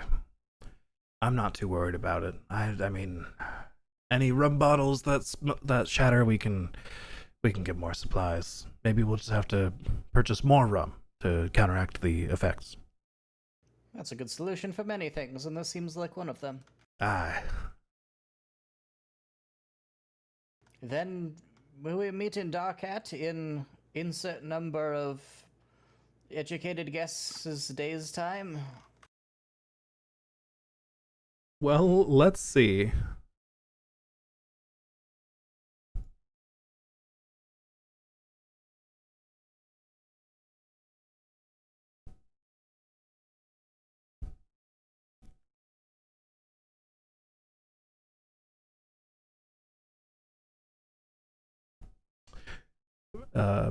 I'm not too worried about it. I mean, any rum bottles that shatter, we can get more supplies. Maybe we'll just have to purchase more rum to counteract the effects. That's a good solution for many things, and this seems like one of them. Aye. Then will we meet in Darkat in insert number of educated guesses days' time? Well, let's see.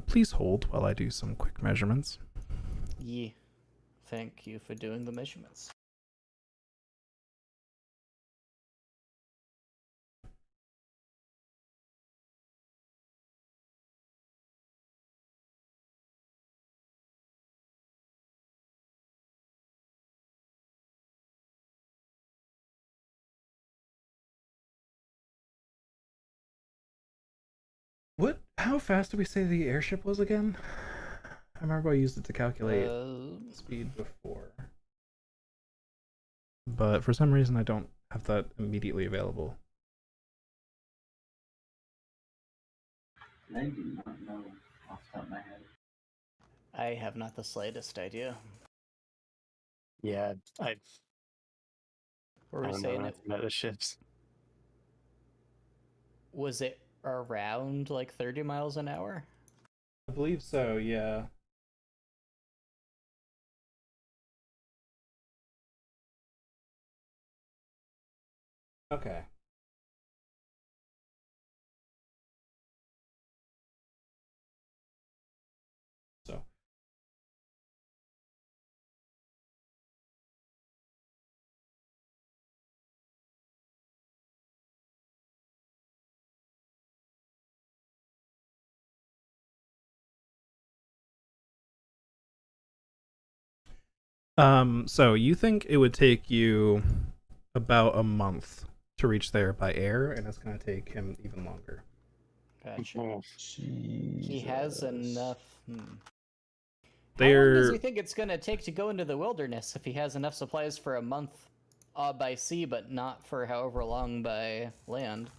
Please hold while I do some quick measurements. Ye. Thank you for doing the measurements. How fast did we say the airship was again? I remember I used it to calculate speed before. But for some reason I don't have that immediately available. I do not know off the top of my head. I have not the slightest idea. Yeah, I Were we don't saying know it? about the ships. Was it around like 30 miles an hour? I believe so, yeah. Okay. So, so you think it would take you about a month to reach there by air, and it's going to take him even longer. Gotcha. Oh, He has enough. How long They're does he think it's gonna take to go into the wilderness if he has enough supplies for a month by sea, but not for however long by land?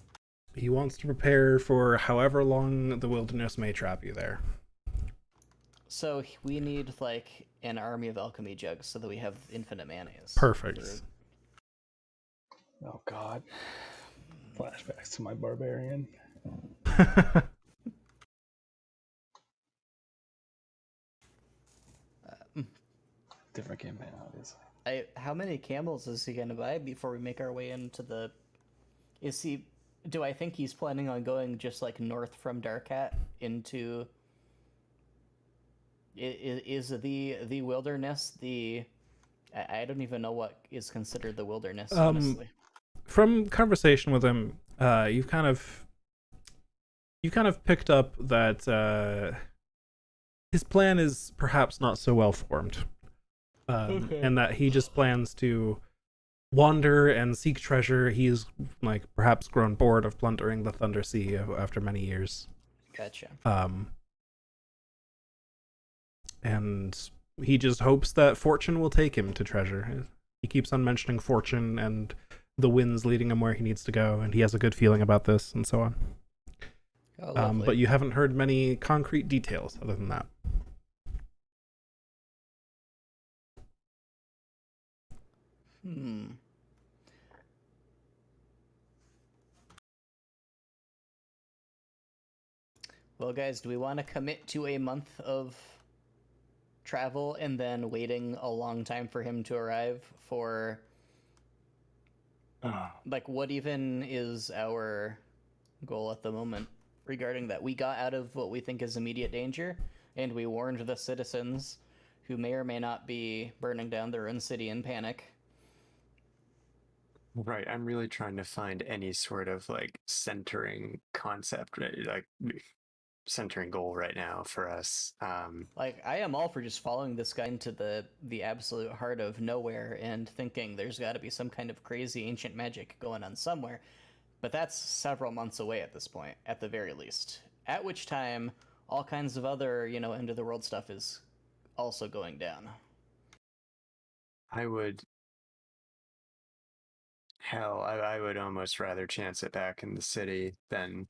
he wants to prepare for however long the wilderness may trap you there. So we need like an army of alchemy jugs so that we have infinite mayonnaise. Perfect. Oh God. Flashbacks to my barbarian. Different campaign, obviously. How many camels is he gonna buy before we make our way into the? Is he? Do I think he's planning on going just like north from Darkat into? Is the wilderness the? I don't even know what is considered the wilderness, honestly. From conversation with him, you've kind of picked up that his plan is perhaps not so well formed, and that he just plans to wander and seek treasure. He's like perhaps grown bored of plundering the Thunder Sea after many years. Gotcha. And he just hopes that fortune will take him to treasure. He keeps on mentioning fortune and the winds leading him where he needs to go, and he has a good feeling about this, and so on. Oh, But you haven't heard many concrete details other than that. Well, guys, do we want to commit to a month of travel and then waiting a long time for him to arrive for like what even is our goal at the moment regarding that? We got out of what we think is immediate danger and we warned the citizens who may or may not be burning down their own city in panic. right. I'm really trying to find any sort of like centering concept, right? Like centering goal right now for us. Like, I am all for just following this guy into the absolute heart of nowhere and thinking there's got to be some kind of crazy ancient magic going on somewhere. But that's several months away at this point, at the very least. At which time, all kinds of other, end of the world stuff is also going down. I would hell, I would almost rather chance it back in the city than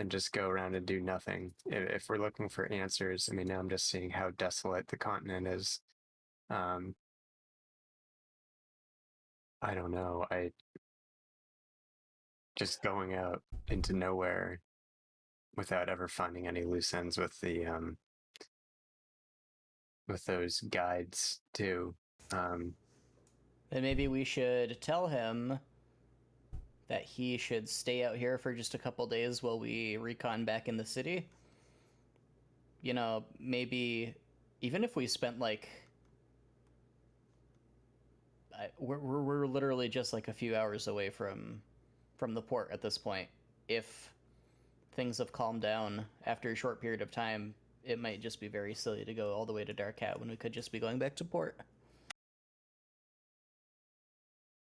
just go around and do nothing. If we're looking for answers, I mean, now I'm just seeing how desolate the continent is. I don't know. I just going out into nowhere without ever finding any loose ends with those guides too. Then maybe we should tell him that he should stay out here for just a couple days while we recon back in the city. Maybe even if we spent like we're literally just like a few hours away from the port at this point. If things have calmed down after a short period of time, it might just be very silly to go all the way to Darkat when we could just be going back to port.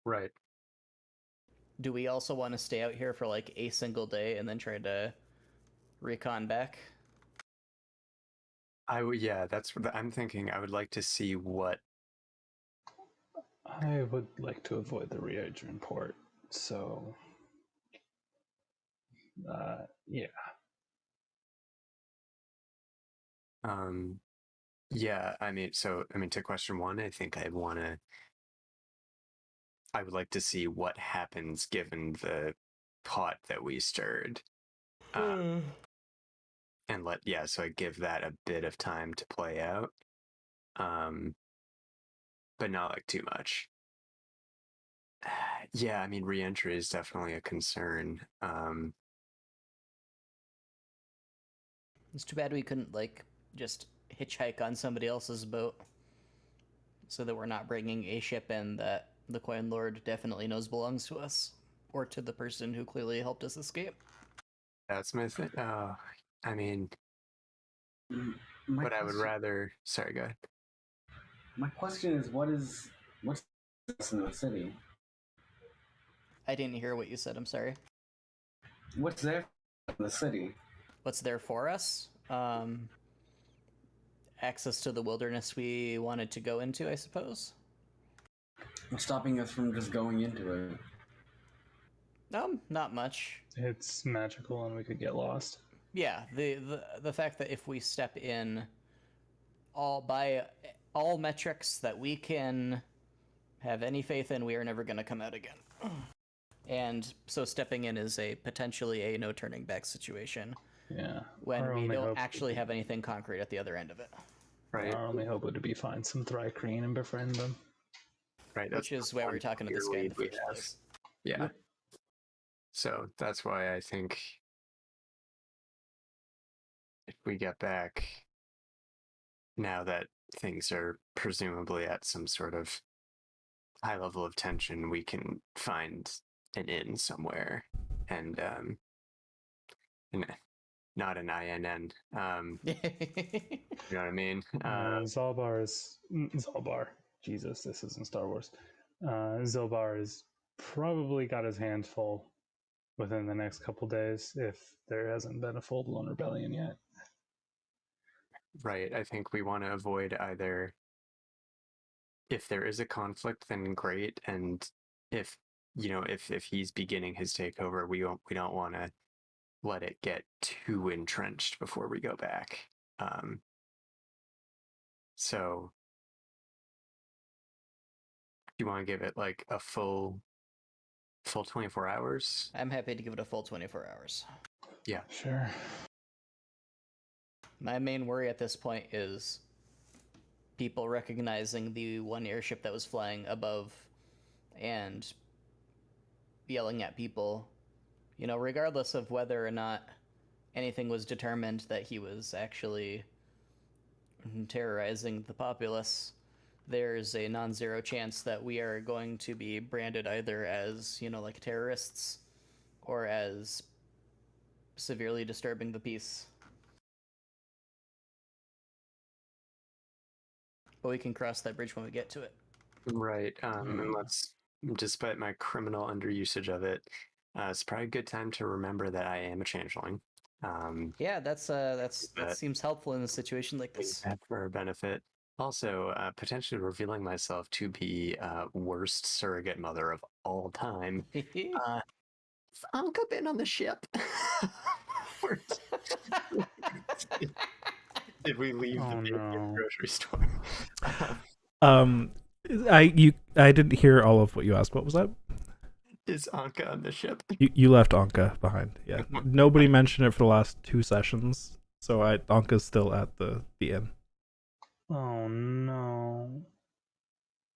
Right. Do we also want to stay out here for like a single day and then try to recon back? Yeah, that's what I'm thinking. I would like to see what. I would like to avoid the Reagran port, so yeah. Yeah, I mean, to question one, I think I would like to see what happens given the pot that we stirred. And so I give that a bit of time to play out. But not like too much. Yeah, I mean, re-entry is definitely a concern. It's too bad we couldn't like just hitchhike on somebody else's boat, so that we're not bringing a ship in that the Coin Lord definitely knows belongs to us, or to the person who clearly helped us escape. That's my thing. I mean, My but I would question, rather. Sorry, go ahead. my question is, what's in the city? I didn't hear what you said. I'm sorry. What's there in the city? What's there for us? Access to the wilderness we wanted to go into, I suppose. What's stopping us from just going into it? Not much. It's magical and we could get lost. Yeah, the fact that if we step in by all metrics that we can have any faith in, we are never going to come out again. And so stepping in is a potentially a no turning back situation Yeah. when Our we only don't hope actually have anything concrete at the other end of it. Right. Our only hope would be find some Thrycreen and befriend them. Right. Which is why we're talking to this guy in the we first have. place. Yeah. So that's why I think if we get back now that things are presumably at some sort of high level of tension, we can find an inn somewhere and not an INN. You know what I mean? Zalbar. Jesus, this isn't Star Wars. Zilbar has probably got his hands full within the next couple days if there hasn't been a full blown rebellion yet. Right. I think we want to avoid either. If there is a conflict, then great, and if if he's beginning his takeover, we don't want to let it get too entrenched before we go back. So you want to give it like a full 24 hours? I'm happy to give it a full 24 hours. Yeah. Sure. My main worry at this point is people recognizing the one airship that was flying above and yelling at people, regardless of whether or not anything was determined that he was actually terrorizing the populace. There's a non-zero chance that we are going to be branded either as, like terrorists or as severely disturbing the peace. But we can cross that bridge when we get to it. Right. And let's, despite my criminal underusage of it, it's probably a good time to remember that I am a changeling. Yeah, that seems helpful in a situation like this. For our benefit. Also, potentially revealing myself to be worst surrogate mother of all time. Anka been on the ship? Did we leave the grocery store? I didn't hear all of what you asked. What was that? Is Anka on the ship? You left Anka behind. Yeah. Nobody mentioned it for the last 2 sessions. So Anka's still at the inn. Oh no.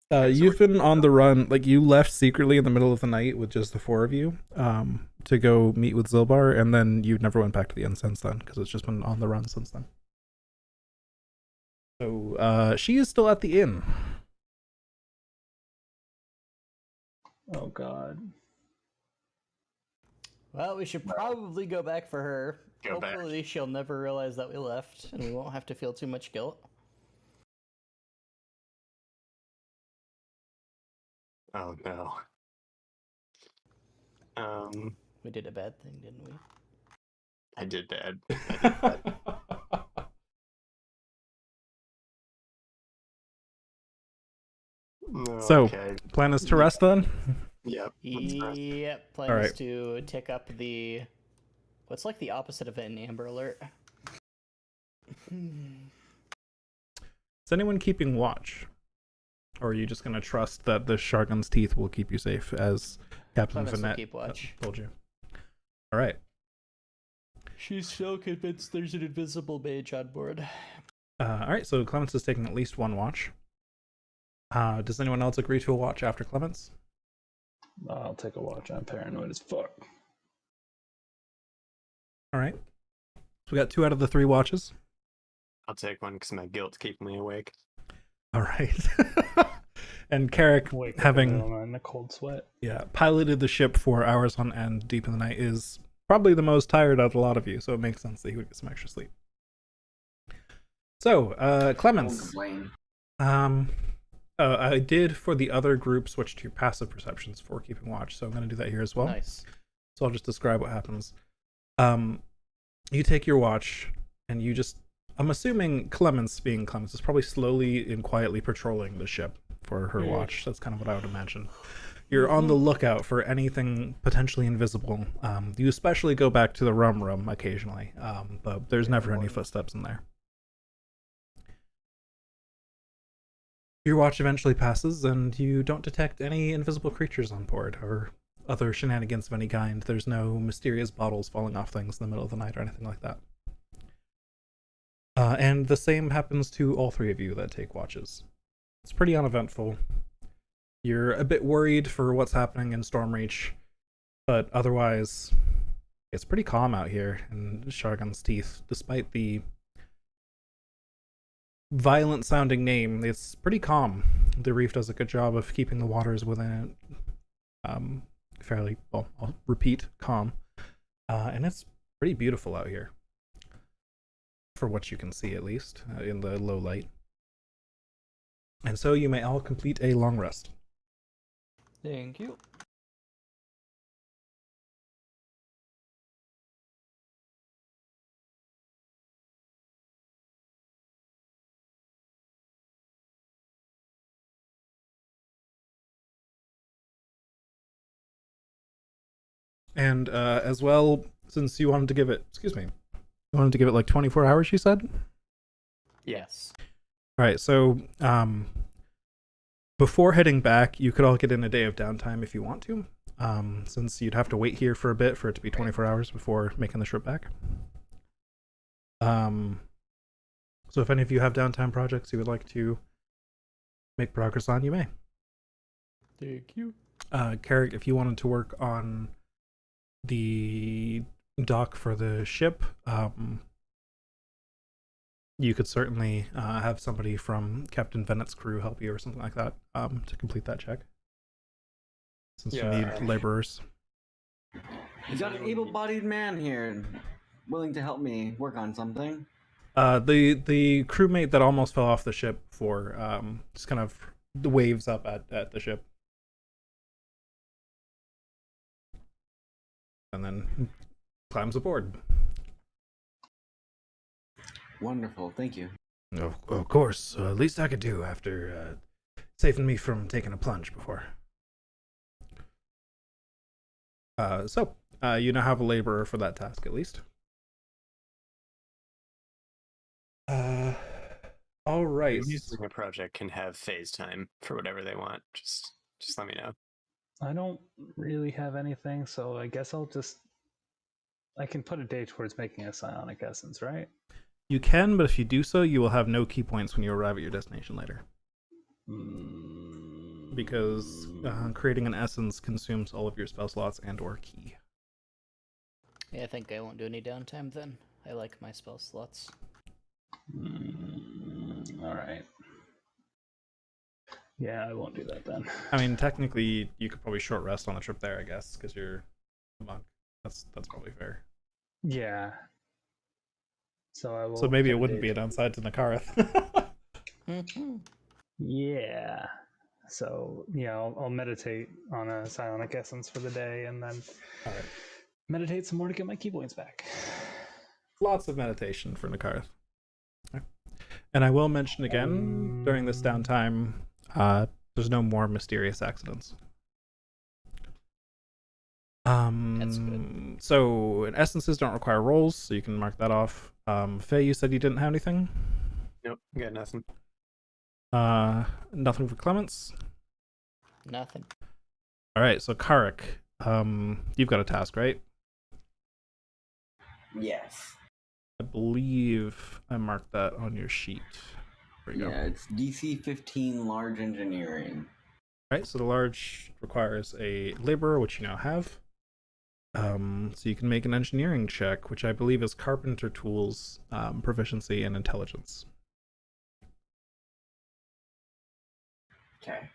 You've been on the run, like you left secretly in the middle of the night with just the 4 of you, to go meet with Zilbar, and then you never went back to the inn since then, because it's just been on the run since then. So, she is still at the inn. Oh god. Well, we should probably go back for her. Go back. Hopefully she'll never realize that we left, and we won't have to feel too much guilt. Oh no. We did a bad thing, didn't we? I did bad. So, Okay. plan is to rest then? Yep. Yep, plan All is right. to tick up the... What's like the opposite of an Amber Alert? Is anyone keeping watch? Or are you just going to trust that the Shargon's teeth will keep you safe, as Captain Clemens will Vanette keep watch. told you? All right. She's so convinced there's an invisible mage on board. All right, so Clemens is taking at least 1 watch. Does anyone else agree to a watch after Clemens? I'll take a watch. I'm paranoid as fuck. All right. So we got 2 out of the 3 watches. I'll take one because my guilt's keeping me awake. All right. And Carrick, Wake up having in a cold sweat. piloted the ship for hours on end deep in the night, is probably the most tired out of a lot of you, so it makes sense that he would get some extra sleep. So, Won't Clemens, complain. I did for the other group switch to your passive perceptions for keeping watch, so I'm going to do that here as well. Nice. So I'll just describe what happens. You take your watch, and you just, I'm assuming Clemens, being Clemens, is probably slowly and quietly patrolling the ship for her watch. That's kind of what I would imagine. You're on the lookout for anything potentially invisible. You especially go back to the rum room occasionally, but there's never any footsteps in there. Your watch eventually passes, and you don't detect any invisible creatures on board or other shenanigans of any kind. There's no mysterious bottles falling off things in the middle of the night or anything like that. And the same happens to all 3 of you that take watches. It's pretty uneventful. You're a bit worried for what's happening in Stormreach, but otherwise, it's pretty calm out here in Shargon's Teeth, despite the violent-sounding name. It's pretty calm. The reef does a good job of keeping the waters within it fairly, well, I'll repeat, calm. And it's pretty beautiful out here, for what you can see, at least, in the low light. And so you may all complete a long rest. Thank you. And as well, since you wanted to give it, you wanted to give it like 24 hours, you said? Yes. All right, so before heading back, you could all get in a day of downtime if you want to, since you'd have to wait here for a bit for it to be 24 hours before making the trip back. So if any of you have downtime projects you would like to make progress on, you may. Thank you. Carrick, if you wanted to work on the dock for the ship, you could certainly have somebody from Captain Bennett's crew help you or something like that to complete that check, since you need laborers. You got an able-bodied man here, willing to help me work on something. The crewmate that almost fell off the ship before just kind of waves up at the ship. And then climbs aboard. Wonderful, thank you. Of course, least I could do after saving me from taking a plunge before. So you now have a laborer for that task, at least. All right. Using a project can have phase time for whatever they want. Just let me know. I don't really have anything, so I guess I can put a day towards making a psionic essence, right? You can, but if you do so, you will have no key points when you arrive at your destination later. Because creating an essence consumes all of your spell slots and/or key. Yeah, I think I won't do any downtime then. I like my spell slots. All right. Yeah, I won't do that then. I mean, technically, you could probably short rest on the trip there, I guess, because you're a monk. That's probably fair. Yeah. So I will. So maybe it wouldn't be a downside to Nakareth. Yeah. So yeah, I'll meditate on a psionic essence for the day, and then meditate some more to get my key points back. Lots of meditation for Nakareth. And I will mention again, during this downtime, there's no more mysterious accidents. That's good. So essences don't require rolls, so you can mark that off. Faye, you said you didn't have anything? Nope, got nothing. Nothing for Clements? Nothing. Alright, so Karik, you've got a task, right? Yes. I believe I marked that on your sheet. There you go. Yeah, it's DC 15 large engineering. Right, so the large requires a laborer, which you now have. So you can make an engineering check, which I believe is carpenter tools, proficiency, and intelligence. Okay.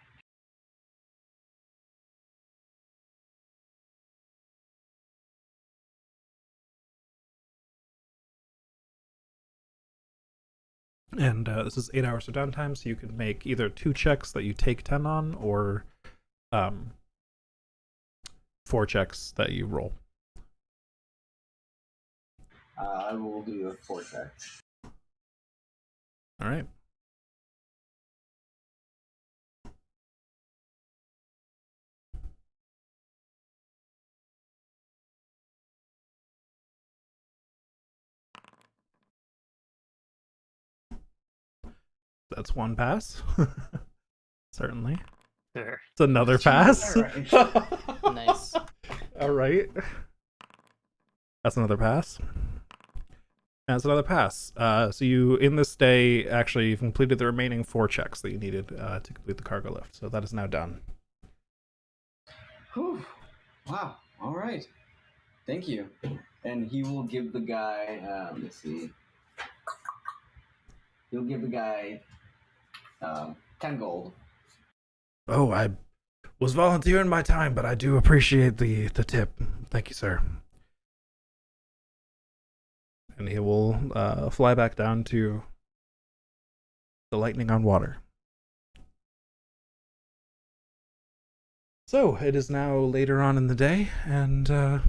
And this is 8 hours of downtime, so you can make either 2 checks that you take 10 on, or 4 checks that you roll. I will do a 4 check. All right. That's 1 pass. Certainly. There. It's another pass. Nice. All right. That's another pass. That's another pass. So you, in this day, actually completed the remaining 4 checks that you needed to complete the cargo lift. So that is now done. Whew. Wow. All right. Thank you. And he will give the guy, let me see. He'll give the guy 10 gold. Oh, I was volunteering my time, but I do appreciate the tip. Thank you, sir. And he will fly back down to the lightning on water. So it is now later on in the day, and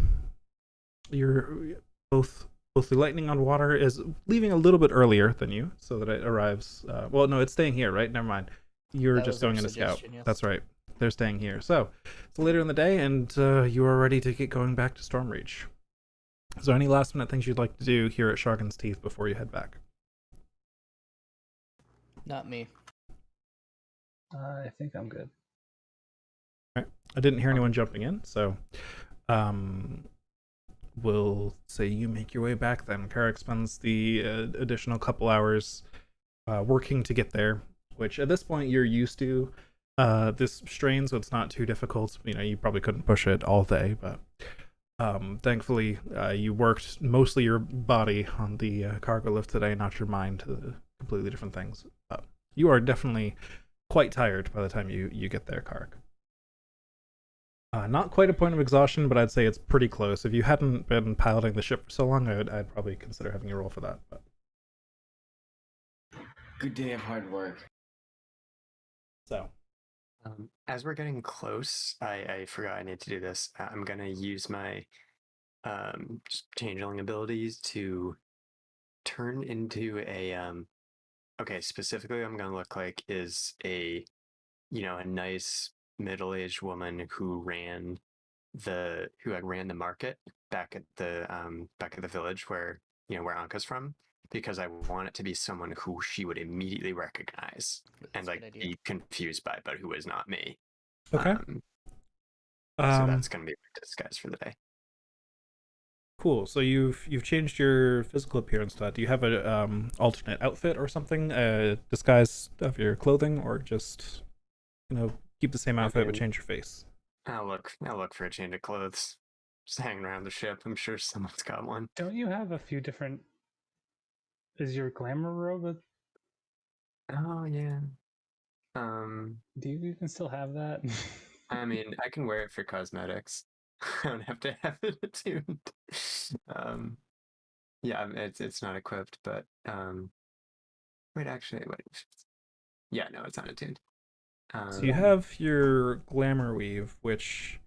you're both the lightning on water is leaving a little bit earlier than you, so that it arrives. Well, no, it's staying here, right? Never mind. You're That just was our going in a scout. suggestion, yes. That's right. They're staying here. So it's later in the day, and you are ready to get going back to Stormreach. Is there any last minute things you'd like to do here at Sharkin's Teeth before you head back? Not me. I think I'm good. All right. I didn't hear anyone jumping in, so we'll say you make your way back then. Carrick spends the additional couple hours working to get there, which at this point you're used to this strain, so it's not too difficult. You know, you probably couldn't push it all day, but thankfully you worked mostly your body on the cargo lift today, not your mind, to completely different things. You are definitely quite tired by the time you get there, Carrick. Not quite a point of exhaustion, but I'd say it's pretty close. If you hadn't been piloting the ship for so long, I'd probably consider having you roll for that. But Good day of hard work. so, As we're getting close, I forgot I need to do this. I'm gonna use my changeling abilities to turn into a okay, specifically I'm gonna look like is a a nice middle-aged woman who had ran the market back at the village where where Anka's from, because I want it to be someone who she would immediately recognize and That's a like good idea. be confused by, but who is not me. okay. So that's gonna be my disguise for the day. Cool. So you've changed your physical appearance to that. Do you have a alternate outfit or something, disguise of your clothing, or just keep the same outfit but change your face? I'll look for a change of clothes. Just hanging around the ship. I'm sure someone's got one. Don't you have a few different? Is your glamour robe? Oh yeah. Do you even still have that? I mean, I can wear it for cosmetics. I don't have to have it attuned. Yeah, it's not equipped, but wait, actually, wait. Yeah, no, it's not attuned. So you have your glamour weave, which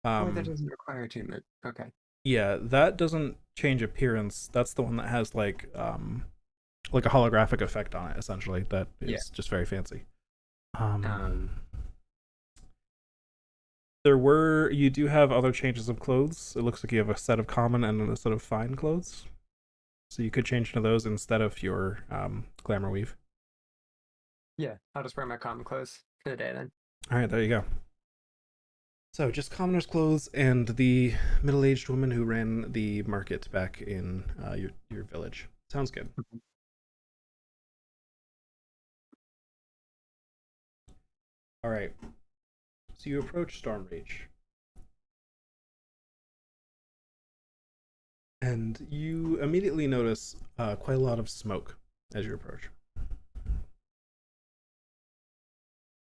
that doesn't require attunement. Okay. yeah, that doesn't change appearance. That's the one that has like a holographic effect on it, essentially. That is just very fancy. You do have other changes of clothes. It looks like you have a set of common and a set of fine clothes. So you could change into those instead of your glamour weave. Yeah, I'll just wear my common clothes for the day then. All right, there you go. So just commoner's clothes and the middle-aged woman who ran the market back in your village. Sounds good. All right. So you approach Storm Rage. And you immediately notice quite a lot of smoke as you approach.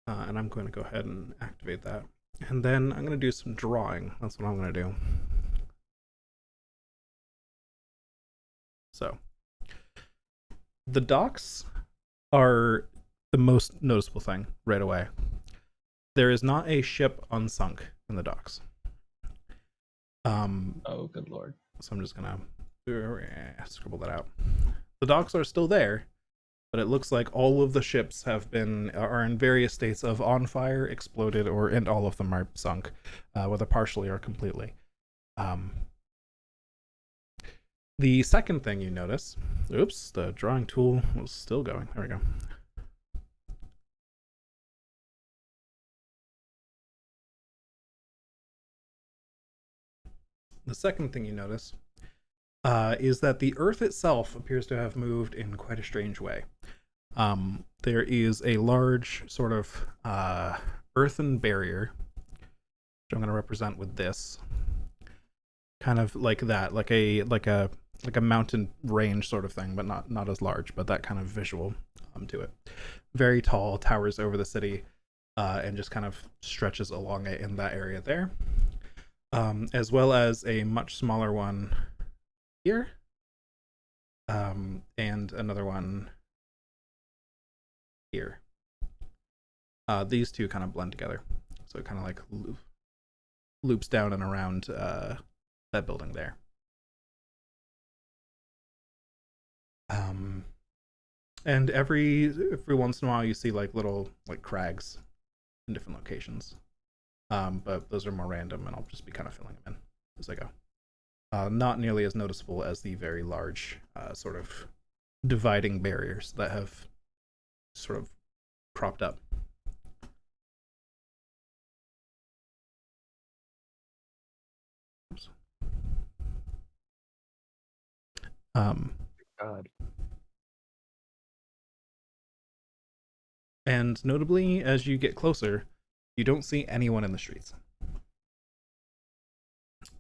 And I'm going to go ahead and activate that. And then I'm going to do some drawing. That's what I'm going to do. So, the docks are the most noticeable thing right away. There is not a ship unsunk in the docks. Oh, good lord. So I'm just going to scribble that out. The docks are still there, but it looks like all of the ships are in various states of on fire, exploded, and all of them are sunk, whether partially or completely. The second thing you notice, oops, the drawing tool was still going. There we go. The second thing you notice is that the Earth itself appears to have moved in quite a strange way. There is a large sort of earthen barrier, which I'm going to represent with this, kind of like that, like a mountain range sort of thing, but not as large, but that kind of visual to it. Very tall, towers over the city, and just kind of stretches along it in that area there, as well as a much smaller one here, and another one here. These two kind of blend together, so it kind of like loops down and around that building there. And every once in a while you see like little like crags in different locations, but those are more random, and I'll just be kind of filling them in as I go. Not nearly as noticeable as the very large sort of dividing barriers that have sort of cropped up. Oops. God. And notably, as you get closer, you don't see anyone in the streets.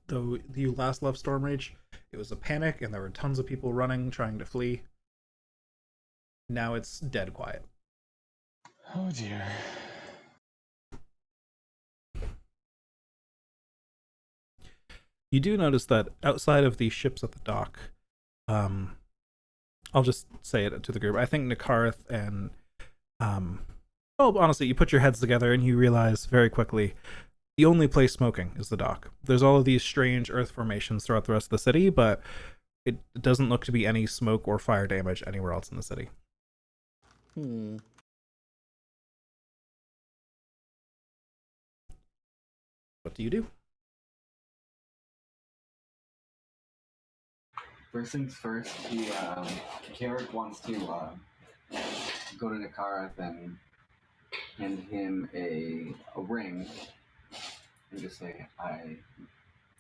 Though you last left Storm Rage, it was a panic and there were tons of people running, trying to flee. Now it's dead quiet. Oh dear. You do notice that outside of the ships at the dock, I'll just say it to the group. I think Nakarth and honestly, you put your heads together and you realize very quickly the only place smoking is the dock. There's all of these strange earth formations throughout the rest of the city, but it doesn't look to be any smoke or fire damage anywhere else in the city. What do you do? First things first, Carrick wants to go to Nakarath and hand him a ring and just say, I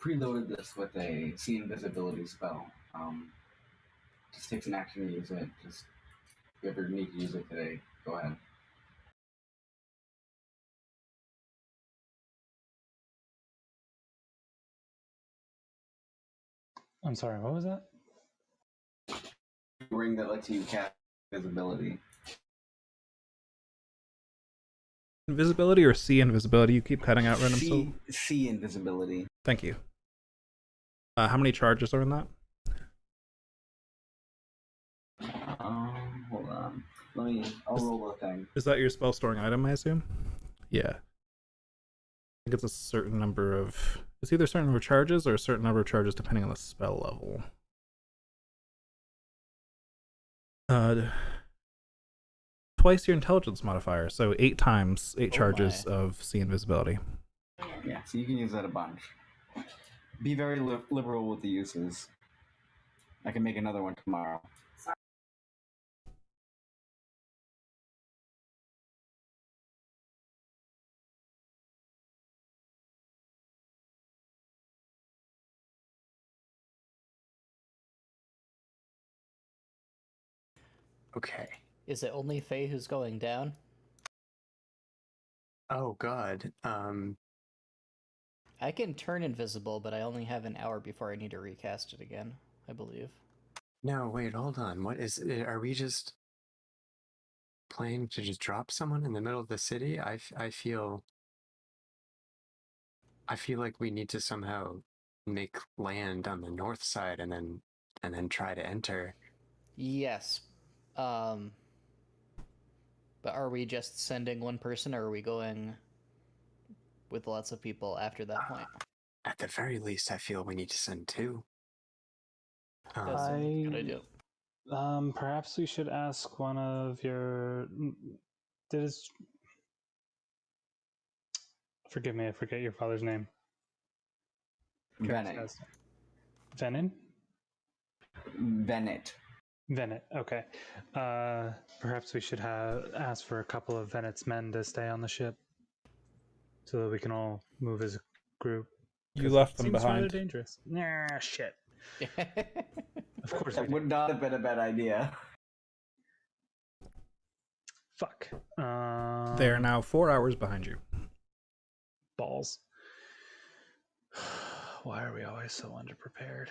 preloaded this with a see invisibility spell. Just takes an action to use it. Just if you ever need to use it today, go ahead. I'm sorry, what was that? A ring that lets you cast invisibility. Invisibility or see invisibility? You keep cutting out random. See invisibility. Thank you. How many charges are in that? Hold on. I'll roll the thing. Is that your spell storing item, I assume? Yeah. I think it's a certain number of... It's either a certain number of charges or a certain number of charges depending on the spell level. Twice your intelligence modifier, so 8 times 8 charges of see invisibility. Yeah, so you can use that a bunch. Be very liberal with the uses. I can make another one tomorrow. Okay. Is it only Faye who's going down? Oh God. I can turn invisible, but I only have an hour before I need to recast it again, I believe. No, wait, hold on. What is it? Are we just planning to just drop someone in the middle of the city? I feel like we need to somehow make land on the north side and then try to enter. Yes. But are we just sending one person, or are we going with lots of people after that point? At the very least, I feel we need to send two. That's a good idea. Perhaps we should ask one of your. Forgive me, I forget your father's name. Venet. Venin? Venet. Venet, okay. Perhaps we should ask for a couple of Venet's men to stay on the ship so that we can all move as a group. You left them Seems rather behind. dangerous. Nah, shit. Of course That we would did. not have been a bad idea. Fuck. They are now 4 hours behind you. Balls. Why are we always so underprepared?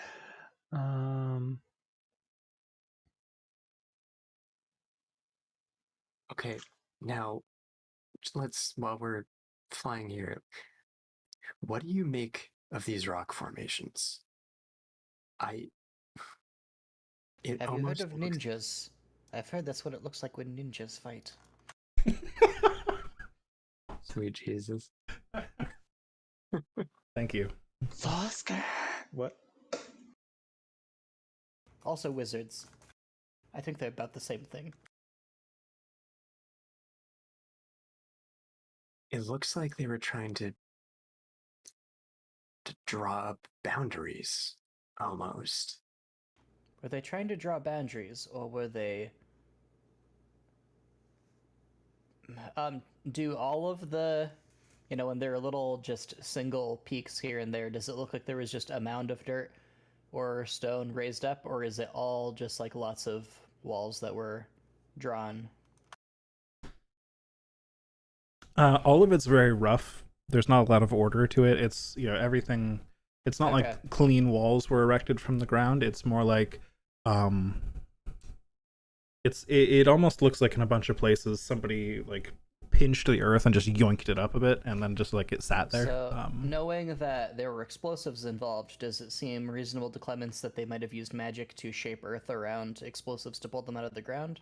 Okay, now while we're flying here, what do you make of these rock formations? Have you heard of ninjas? I've heard that's what it looks like when ninjas fight. Sweet Jesus. Thank you. Voska. What? Also wizards. I think they're about the same thing. It looks like they were trying to draw up boundaries, almost. Were they trying to draw boundaries, or were they... do all of the... You know, when there are little just single peaks here and there, does it look like there was just a mound of dirt or stone raised up, or is it all just like lots of walls that were drawn? All of it's very rough. There's not a lot of order to it. It's, everything. It's not Okay. like clean walls were erected from the ground. It's more like, it almost looks like in a bunch of places somebody like pinched the earth and just yoinked it up a bit, and then just like it sat there. So, knowing that there were explosives involved, does it seem reasonable to Clemens that they might have used magic to shape earth around explosives to pull them out of the ground?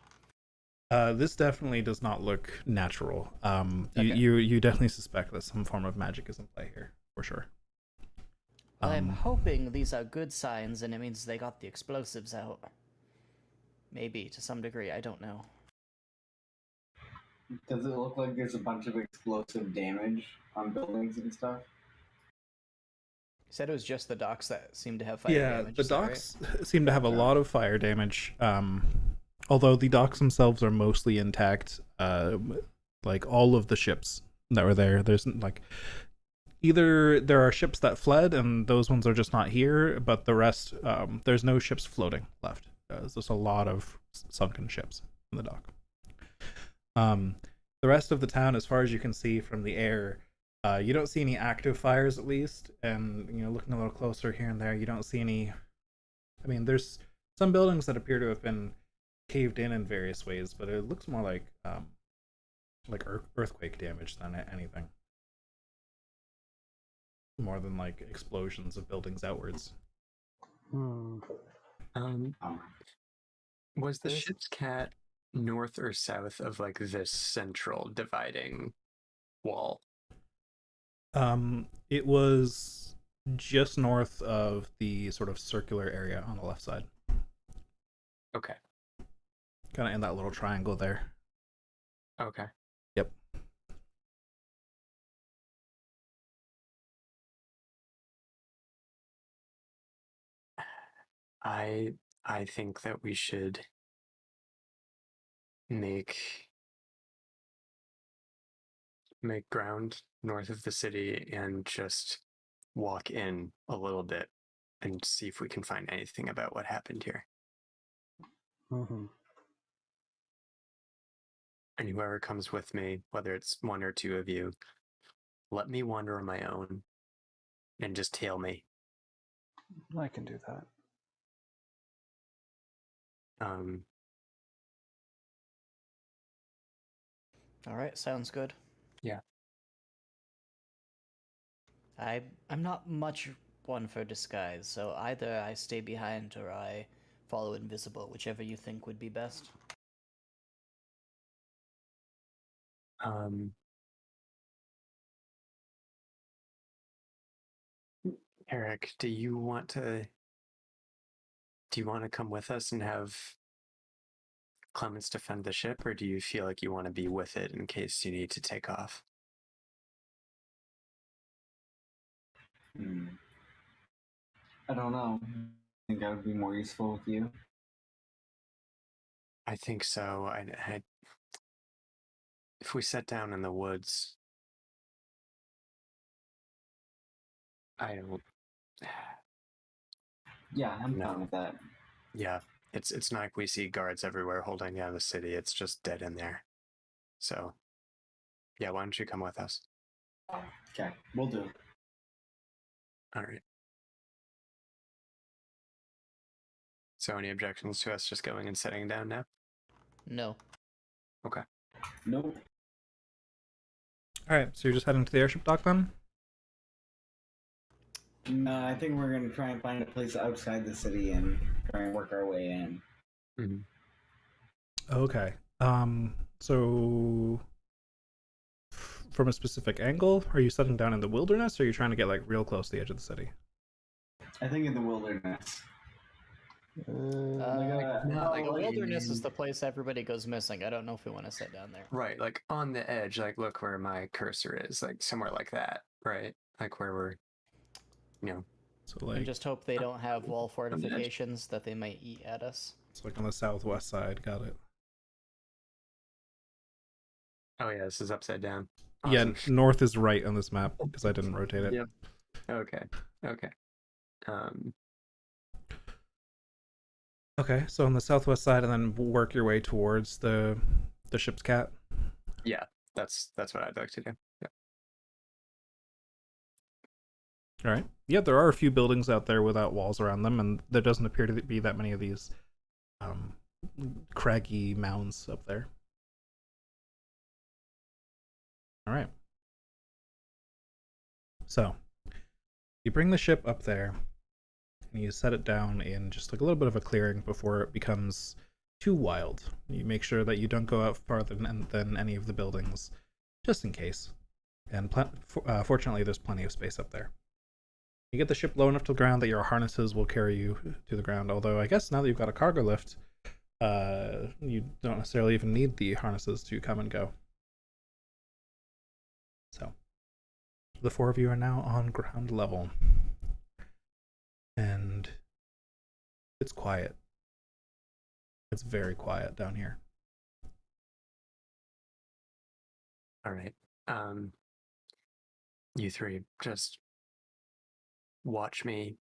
This definitely does not look natural. Okay. You definitely suspect that some form of magic is in play here, for sure. Well, I'm hoping these are good signs and it means they got the explosives out. Maybe, to some degree, I don't know. Does it look like there's a bunch of explosive damage on buildings and stuff? You said it was just the docks that seem to have fire damage. The is that right? docks seem to have a lot of fire damage. Although the docks themselves are mostly intact. Like all of the ships that were there, there's like either there are ships that fled and those ones are just not here, but the rest, there's no ships floating left. There's just a lot of sunken ships in the dock. The rest of the town, as far as you can see from the air, you don't see any active fires, at least. And looking a little closer here and there, you don't see any. I mean, there's some buildings that appear to have been caved in various ways, but it looks more like earthquake damage than anything. More than like explosions of buildings outwards. Was the ship's cat north or south of like this central dividing wall? It was just north of the sort of circular area on the left side. Okay. Kind of in that little triangle there. Okay. Yep. I think that we should make ground north of the city and just walk in a little bit and see if we can find anything about what happened here. Mm-hmm. And whoever comes with me, whether it's one or two of you, let me wander on my own and just tail me. I can do that. All right, sounds good. Yeah. I'm not much one for disguise, so either I stay behind or I follow invisible, whichever you think would be best. Eric, do you want to come with us and have Clemens defend the ship, or do you feel like you want to be with it in case you need to take off? I don't know. I think I would be more useful with you. I think so. If we sat down in the woods, I don't. Yeah, I'm fine with that. Yeah, it's not like we see guards everywhere holding down the city. It's just dead in there. So, yeah, why don't you come with us? Okay, we'll do. All right. So, any objections to us just going and sitting down now? No. Okay. Nope. All right, so you're just heading to the airship dock then? No, I think we're going to try and find a place outside the city and try and work our way in. Mm-hmm. Okay. So from a specific angle, are you setting down in the wilderness, or are you trying to get like real close to the edge of the city? I think in the wilderness. The wilderness is the place everybody goes missing. I don't know if we want to sit down there. Right, like on the edge, like look where my cursor is, like somewhere like that, right? Like where we're, So like, And just hope they don't have wall fortifications that they might eat at us. it's like on the southwest side. Got it. Oh yeah, this is upside down. Awesome. Yeah, north is right on this map because I didn't rotate it. Yep. Okay. Okay, so on the southwest side, and then work your way towards the ship's cat. Yeah, that's what I'd like to do. Yeah. All right. Yeah, there are a few buildings out there without walls around them, and there doesn't appear to be that many of these craggy mounds up there. All right. So you bring the ship up there, and you set it down in just like a little bit of a clearing before it becomes too wild. You make sure that you don't go out farther than any of the buildings, just in case. And fortunately, there's plenty of space up there. You get the ship low enough to the ground that your harnesses will carry you to the ground, although I guess now that you've got a cargo lift, you don't necessarily even need the harnesses to come and go. So, the four of you are now on ground level. And it's quiet. It's very quiet down here. All right. You three just watch me,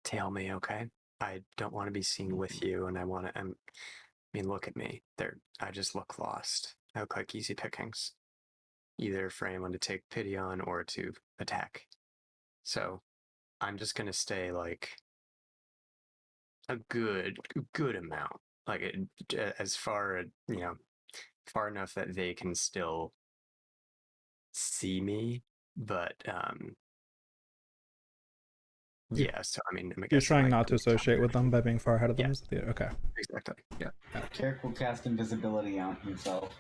tail me, okay? I don't want to be seen with you, and look at me. I just look lost. I look like easy pickings, either for anyone to take pity on or to attack. So I'm just gonna stay like a good amount, like as far far enough that they can still see me, but yeah. So you're trying not to associate with them by being far ahead of them. Yeah. Okay. Exactly. Yeah. Carrick will cast invisibility on himself.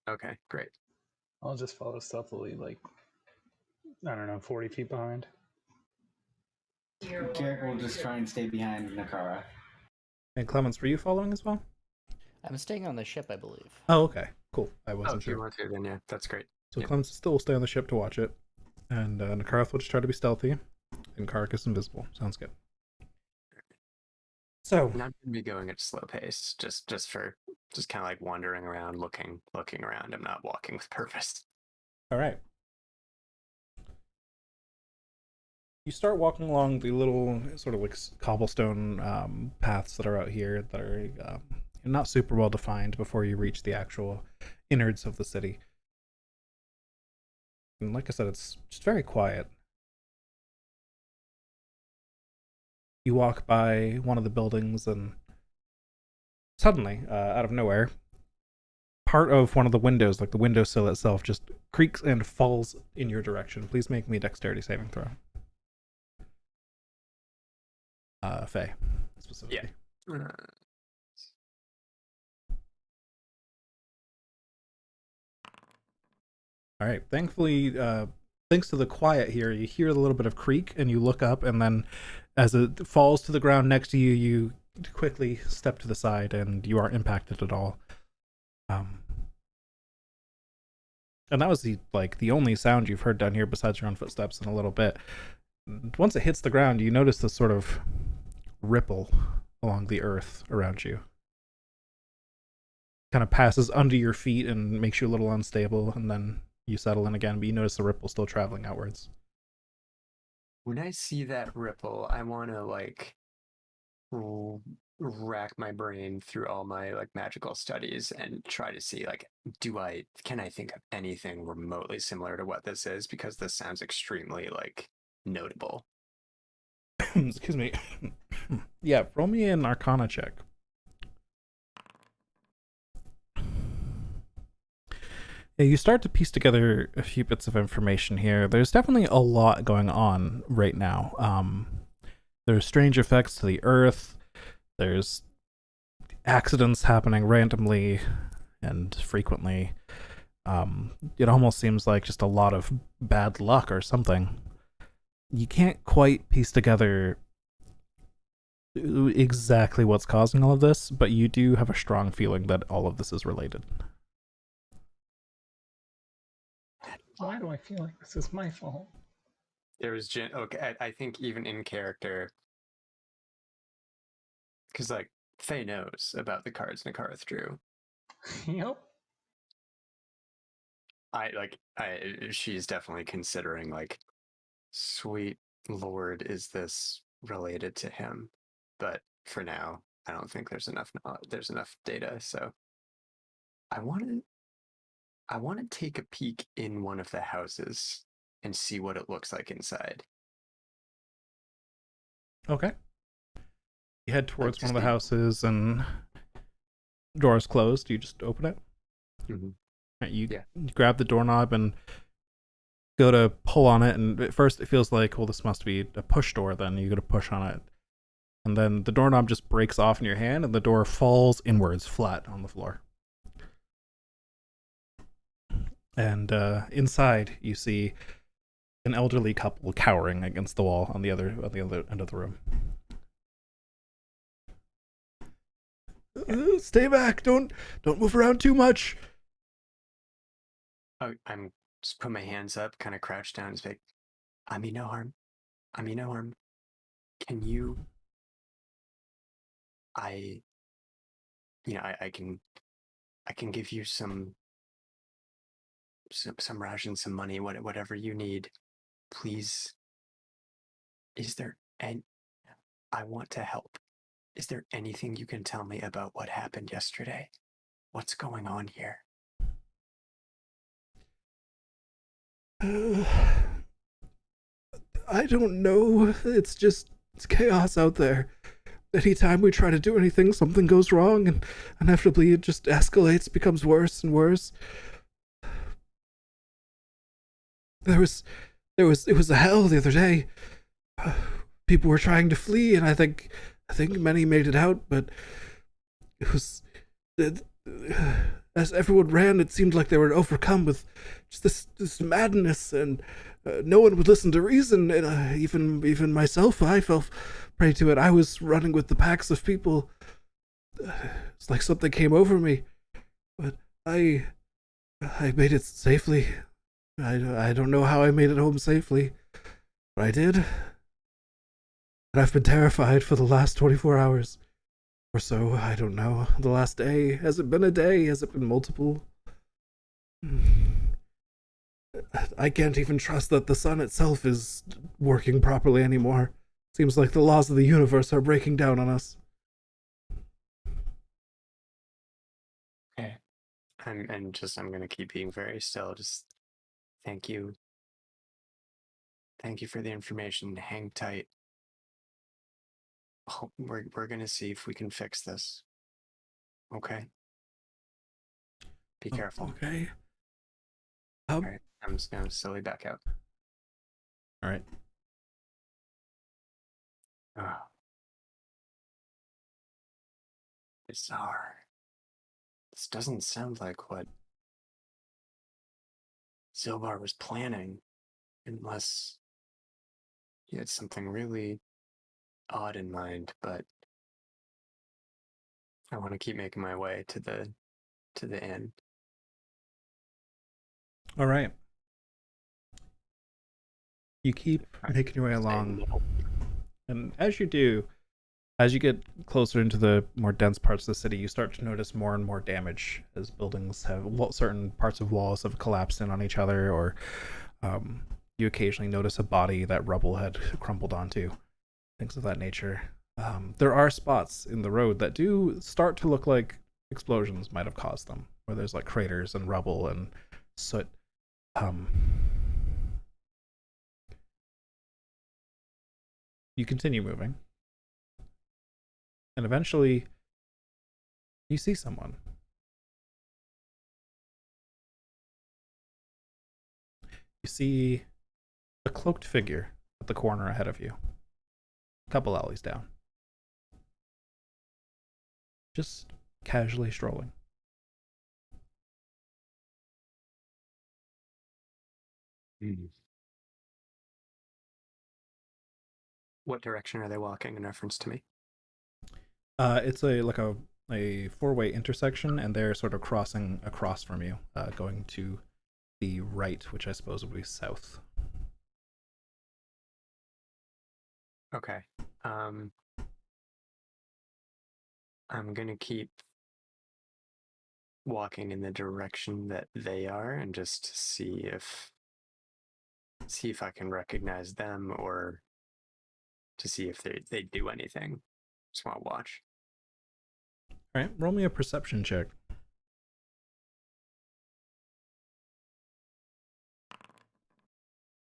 Okay. Great. I'll just follow stealthily, like, I don't know, 40 feet behind. Carrick will just try and stay behind Nakara. And Clemens, were you following as well? I'm staying on the ship, I believe. Oh, okay. Cool. I wasn't if sure. you want to, then yeah, that's great. So yeah. Clemens still will stay on the ship to watch it. And Nakarath will just try to be stealthy. And Kark is invisible. Sounds good. So I'm not gonna be going at a slow pace, just kind of like wandering around, looking around. I'm not walking with purpose. All right. You start walking along the little sort of like cobblestone paths that are out here that are not super well defined before you reach the actual innards of the city. And like I said, it's just very quiet. You walk by one of the buildings, and suddenly, out of nowhere, part of one of the windows, like the windowsill itself, just creaks and falls in your direction. Please make me a dexterity saving throw. Faye, specifically. Yeah. All right. Thankfully, thanks to the quiet here, you hear a little bit of creak, and you look up, and then as it falls to the ground next to you, you quickly step to the side, and you aren't impacted at all. And that was the only sound you've heard down here besides your own footsteps in a little bit. Once it hits the ground, you notice this sort of ripple along the earth around you. Kind of passes under your feet and makes you a little unstable, and then you settle in again, but you notice the ripple still traveling outwards. When I see that ripple, I want to like rack my brain through all my like magical studies and try to see like, can I think of anything remotely similar to what this is? Because this sounds extremely like notable. Excuse me. Yeah, roll me an Arcana check. Yeah, you start to piece together a few bits of information here. There's definitely a lot going on right now. There's strange effects to the earth. There's accidents happening randomly and frequently. It almost seems like just a lot of bad luck or something. You can't quite piece together exactly what's causing all of this, but you do have a strong feeling that all of this is related. Why do I feel like this is my fault? There was okay. I think even in character, because like Faye knows about the cards Nakarth drew. Yep. She's definitely considering like, sweet Lord, is this related to him? But for now, I don't think there's enough data. So I want to take a peek in one of the houses and see what it looks like inside. Okay. You head towards one of the houses, and door's closed. You just open it. Mm-hmm. Right, you grab the doorknob and go to pull on it, and at first it feels like, well, this must be a push door. Then you go to push on it, and then the doorknob just breaks off in your hand, and the door falls inwards, flat on the floor. And inside, you see an elderly couple cowering against the wall on the other end of the room. Stay back! Don't move around too much. I'm just put my hands up, kind of crouch down, and say, "I mean no harm. I mean no harm. Can you? I can give you some rations, some money, whatever you need. Please. I want to help. Is there anything you can tell me about what happened yesterday? What's going on here?" I don't know. It's chaos out there. Anytime we try to do anything, something goes wrong, and inevitably it just escalates, becomes worse and worse. It was a hell the other day. People were trying to flee, and I think many made it out, but it was as everyone ran, it seemed like they were overcome with just this madness, and no one would listen to reason. And even myself, I fell prey to it. I was running with the packs of people. It's like something came over me, but I made it safely. I don't know how I made it home safely, but I did. And I've been terrified for the last 24 hours. Or so, I don't know. The last day. Has it been a day? Has it been multiple? I can't even trust that the sun itself is working properly anymore. Seems like the laws of the universe are breaking down on us. I'm gonna keep being very still. Just thank you. Thank you for the information. Hang tight. Oh, we're gonna see if we can fix this. Okay. Be careful. Okay. All right. I'm just gonna slowly back out. All right. Oh. Bizarre. This doesn't sound like what Zilbar was planning, unless he had something really odd in mind, but I want to keep making my way to the inn. All right. You keep making your way along, and as you do, as you get closer into the more dense parts of the city, you start to notice more and more damage as buildings have certain parts of walls have collapsed in on each other, or you occasionally notice a body that rubble had crumpled onto, things of that nature. There are spots in the road that do start to look like explosions might have caused them, where there's like craters and rubble and soot. You continue moving, and eventually you see someone. You see a cloaked figure at the corner ahead of you, a couple alleys down, just casually strolling. What direction are they walking in reference to me? It's a four-way intersection, and they're sort of crossing across from you, going to the right, which I suppose would be south. Okay. I'm gonna keep walking in the direction that they are and just see if I can recognize them, or to see if they do anything. Just want to watch. All right, roll me a perception check.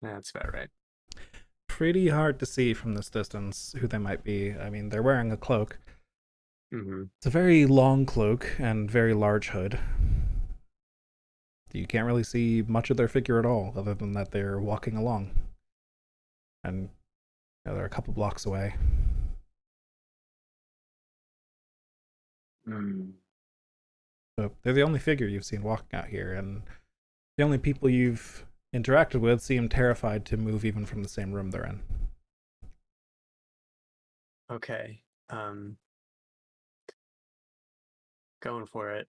That's about right. Pretty hard to see from this distance who they might be. I mean, they're wearing a cloak. Mm-hmm. It's a very long cloak and very large hood. You can't really see much of their figure at all, other than that they're walking along. And they're a couple blocks away. So they're the only figure you've seen walking out here, and the only people you've interacted with seem terrified to move even from the same room they're in. Okay. Going for it.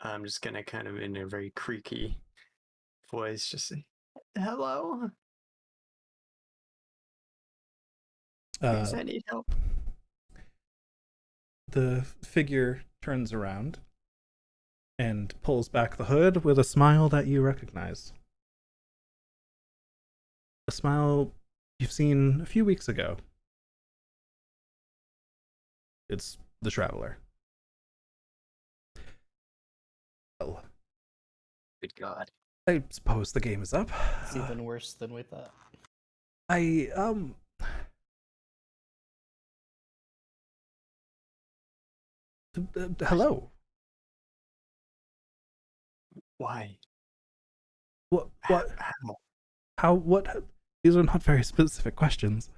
I'm just gonna kind of in a very creaky voice just say, "Hello. Please, I need help." The figure turns around and pulls back the hood with a smile that you recognize. A smile you've seen a few weeks ago. It's the Traveler. Well, Good God. I suppose the game is up. It's even worse than we thought. Hello. Why? What? How? How? What? These are not very specific questions.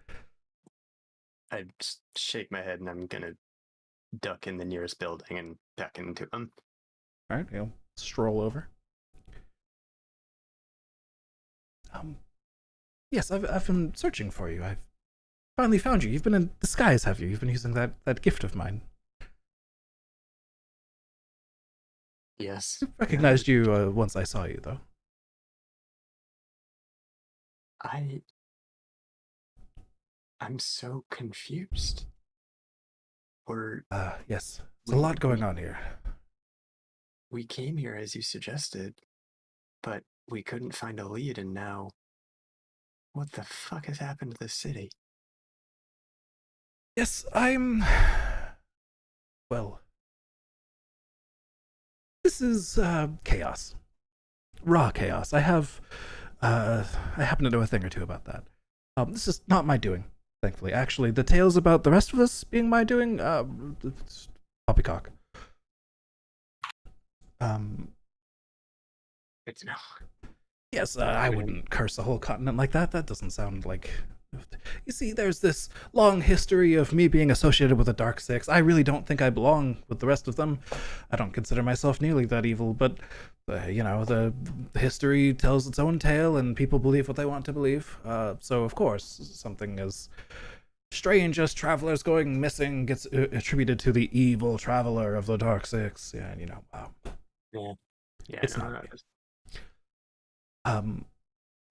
I just shake my head and I'm gonna duck in the nearest building and back into them. All right, you'll stroll over. Yes, I've been searching for you. I've finally found you. You've been in disguise, have you? You've been using that gift of mine. Yes. I recognized you once I saw you, though. I'm so confused. Yes. There's a lot going on here. We came here as you suggested, but we couldn't find a lead, and now what the fuck has happened to the city? Yes, well, This is chaos. Raw chaos. I happen to know a thing or two about that. This is not my doing, thankfully. Actually, the tales about the rest of this being my doing, poppycock. Good to know. Yes, I wouldn't curse a whole continent like that. That doesn't sound like... You see, there's this long history of me being associated with the Dark Six. I really don't think I belong with the rest of them. I don't consider myself nearly that evil, but, the history tells its own tale, and people believe what they want to believe. So, of course, something as strange as travelers going missing gets attributed to the evil traveler of the Dark Six. Yeah, wow. Yeah. Yeah, It's no, not. no,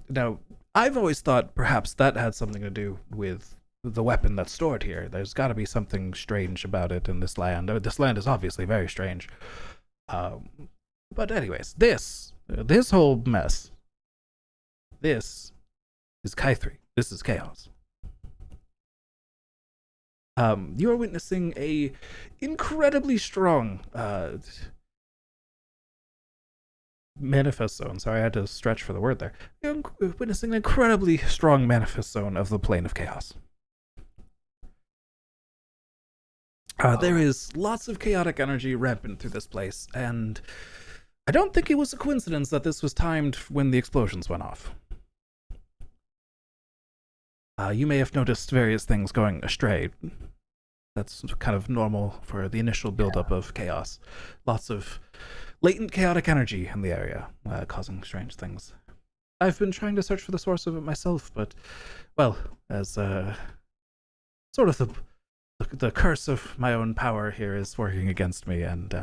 Now, I've always thought perhaps that had something to do with the weapon that's stored here. There's got to be something strange about it in this land. This land is obviously very strange. But anyways, this whole mess, this is Kaithri. This is chaos. You are witnessing a incredibly strong manifest zone. Sorry, I had to stretch for the word there. You're witnessing an incredibly strong manifest zone of the plane of chaos. There is lots of chaotic energy rampant through this place, and I don't think it was a coincidence that this was timed when the explosions went off. You may have noticed various things going astray. That's kind of normal for the initial buildup of chaos. Lots of latent chaotic energy in the area, causing strange things. I've been trying to search for the source of it myself, but, well, as sort of the curse of my own power here is working against me, and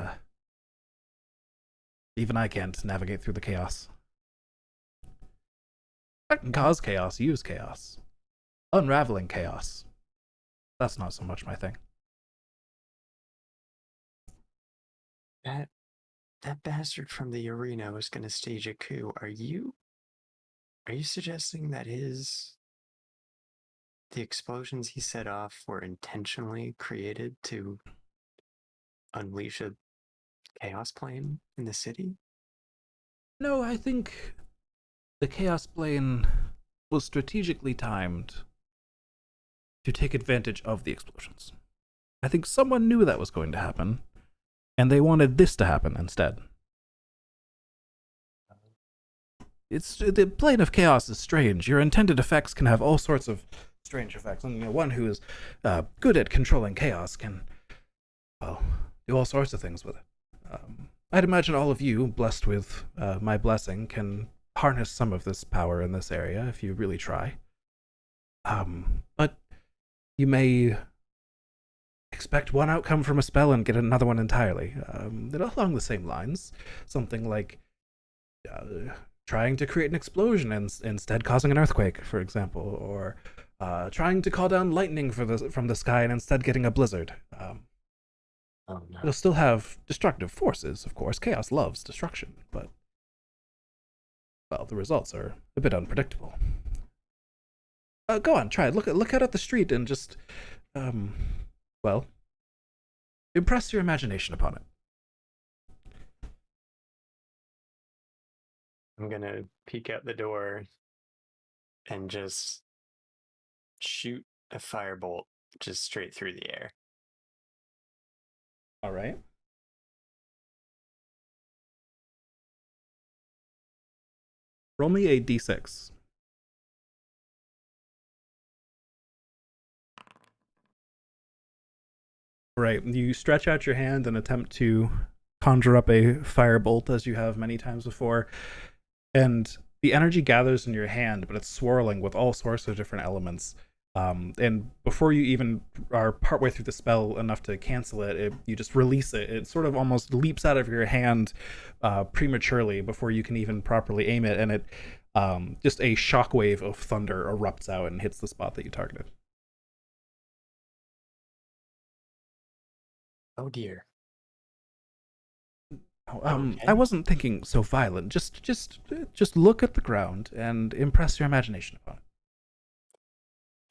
even I can't navigate through the chaos. I can cause chaos, use chaos. Unraveling chaos. That's not so much my thing. That bastard from the arena was going to stage a coup. Are you suggesting that the explosions he set off were intentionally created to unleash a chaos plane in the city? No, I think the chaos plane was strategically timed to take advantage of the explosions. I think someone knew that was going to happen, and they wanted this to happen instead. The plane of chaos is strange. Your intended effects can have all sorts of strange effects, and one who is good at controlling chaos can, well, do all sorts of things with it. I'd imagine all of you, blessed with my blessing, can harness some of this power in this area if you really try. But you may expect one outcome from a spell and get another one entirely. Along the same lines, something like trying to create an explosion and instead causing an earthquake, for example, or trying to call down lightning from the sky and instead getting a blizzard. Oh no. It'll still have destructive forces, of course. Chaos loves destruction, but, well, the results are a bit unpredictable. Go on, try it. Look out at the street and just, well, impress your imagination upon it. I'm gonna peek out the door and just shoot a firebolt just straight through the air. All right. Roll me a d6. Right, you stretch out your hand and attempt to conjure up a firebolt as you have many times before, and the energy gathers in your hand, but it's swirling with all sorts of different elements. And before you even are partway through the spell enough to cancel it, you just release it. It sort of almost leaps out of your hand prematurely before you can even properly aim it, and it just a shockwave of thunder erupts out and hits the spot that you targeted. Oh dear. Okay. I wasn't thinking so violent. Just look at the ground and impress your imagination upon it.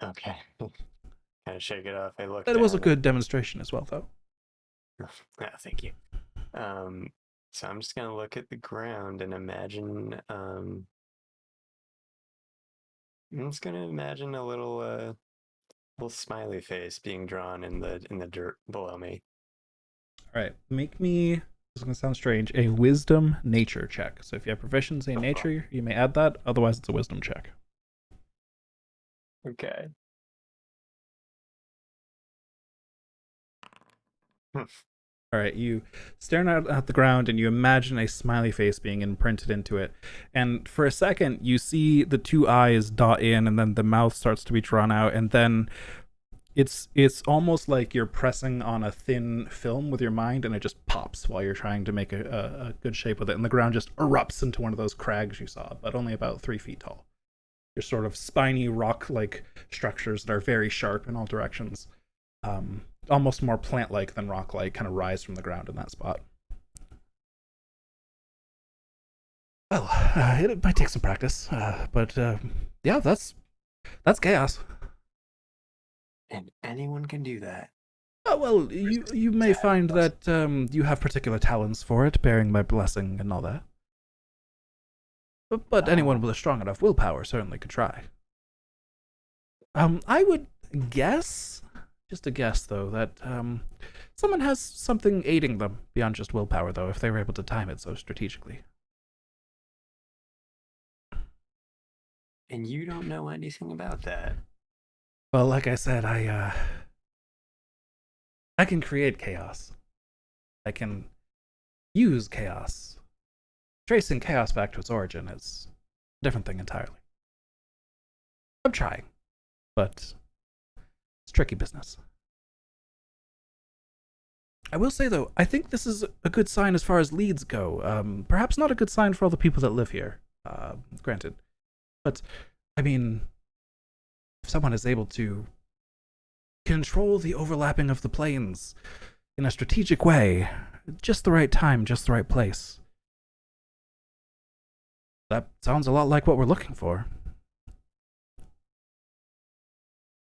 Okay. Kind of shake it off. I look. That was a good demonstration as well, though. Yeah, thank you. So I'm just gonna look at the ground and imagine. I'm just gonna imagine a little smiley face being drawn in the dirt below me. All right, make me. This is gonna sound strange. A wisdom nature check. So if you have proficiency in nature, you may add that. Otherwise, it's a wisdom check. Okay. All right, you staring out at the ground and you imagine a smiley face being imprinted into it. And for a second, you see the two eyes dot in, and then the mouth starts to be drawn out, and then it's almost like you're pressing on a thin film with your mind, and it just pops while you're trying to make a good shape with it, and the ground just erupts into one of those crags you saw, but only about 3 feet tall. Your sort of spiny rock-like structures that are very sharp in all directions. Almost more plant-like than rock-like, kind of rise from the ground in that spot. Well, it might take some practice, but yeah, that's chaos. And anyone can do that. Oh, well, you may find that you have particular talents for it, bearing my blessing and all that. But anyone with a strong enough willpower certainly could try. I would guess, just a guess though, that someone has something aiding them beyond just willpower, though, if they were able to time it so strategically. And you don't know anything about that. Well, like I said, I can create chaos. I can use chaos. Tracing chaos back to its origin is a different thing entirely. I'm trying, but it's tricky business. I will say, though, I think this is a good sign as far as leads go. Perhaps not a good sign for all the people that live here, granted. But, I mean, if someone is able to control the overlapping of the planes in a strategic way, just the right time, just the right place, that sounds a lot like what we're looking for.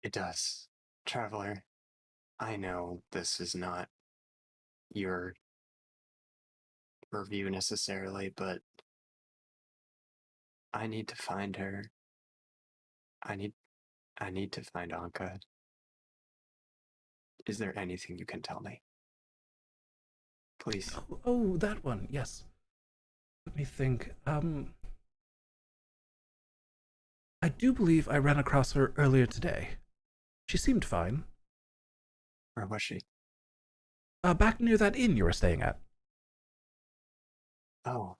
It does. Traveler, I know this is not your review necessarily, but I need to find her. I need to find Anka. Is there anything you can tell me? Please. Oh, that one, yes. Let me think. I do believe I ran across her earlier today. She seemed fine. Where was she? Back near that inn you were staying at. Oh,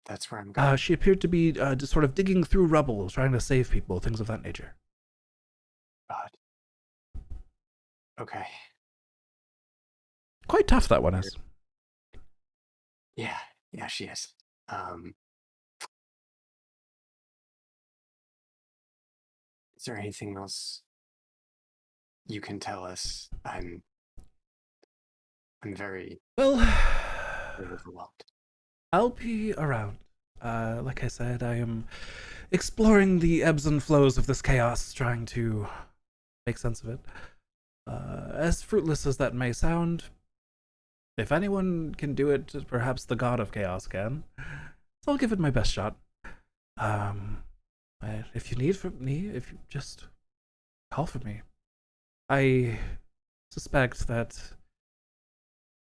that's where I'm going. She appeared to be just sort of digging through rubble, trying to save people, things of that nature. God. Okay. Quite tough, that one is. Yeah, she is. Is there anything else you can tell us? I'm very overwhelmed. I'll be around. Like I said, I am exploring the ebbs and flows of this chaos, trying to make sense of it. As fruitless as that may sound, if anyone can do it, perhaps the god of chaos can. So I'll give it my best shot. If you need from me, if you just call for me. I suspect that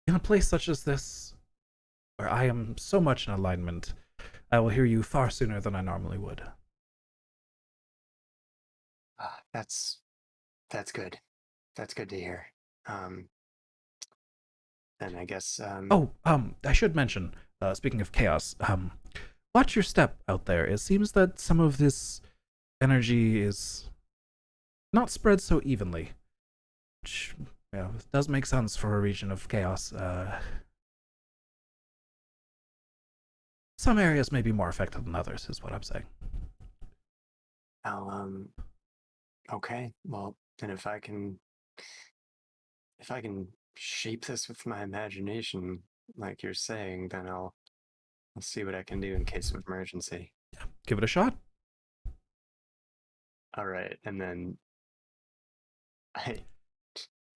in a place such as this, where I am so much in alignment, I will hear you far sooner than I normally would. That's good. That's good to hear. Then I guess. I should mention, speaking of chaos, watch your step out there. It seems that some of this energy is not spread so evenly, which, does make sense for a region of chaos. Some areas may be more affected than others, is what I'm saying. Okay. Well, then if I can shape this with my imagination, like you're saying, then I'll see what I can do in case of emergency. Yeah, give it a shot. All right, and then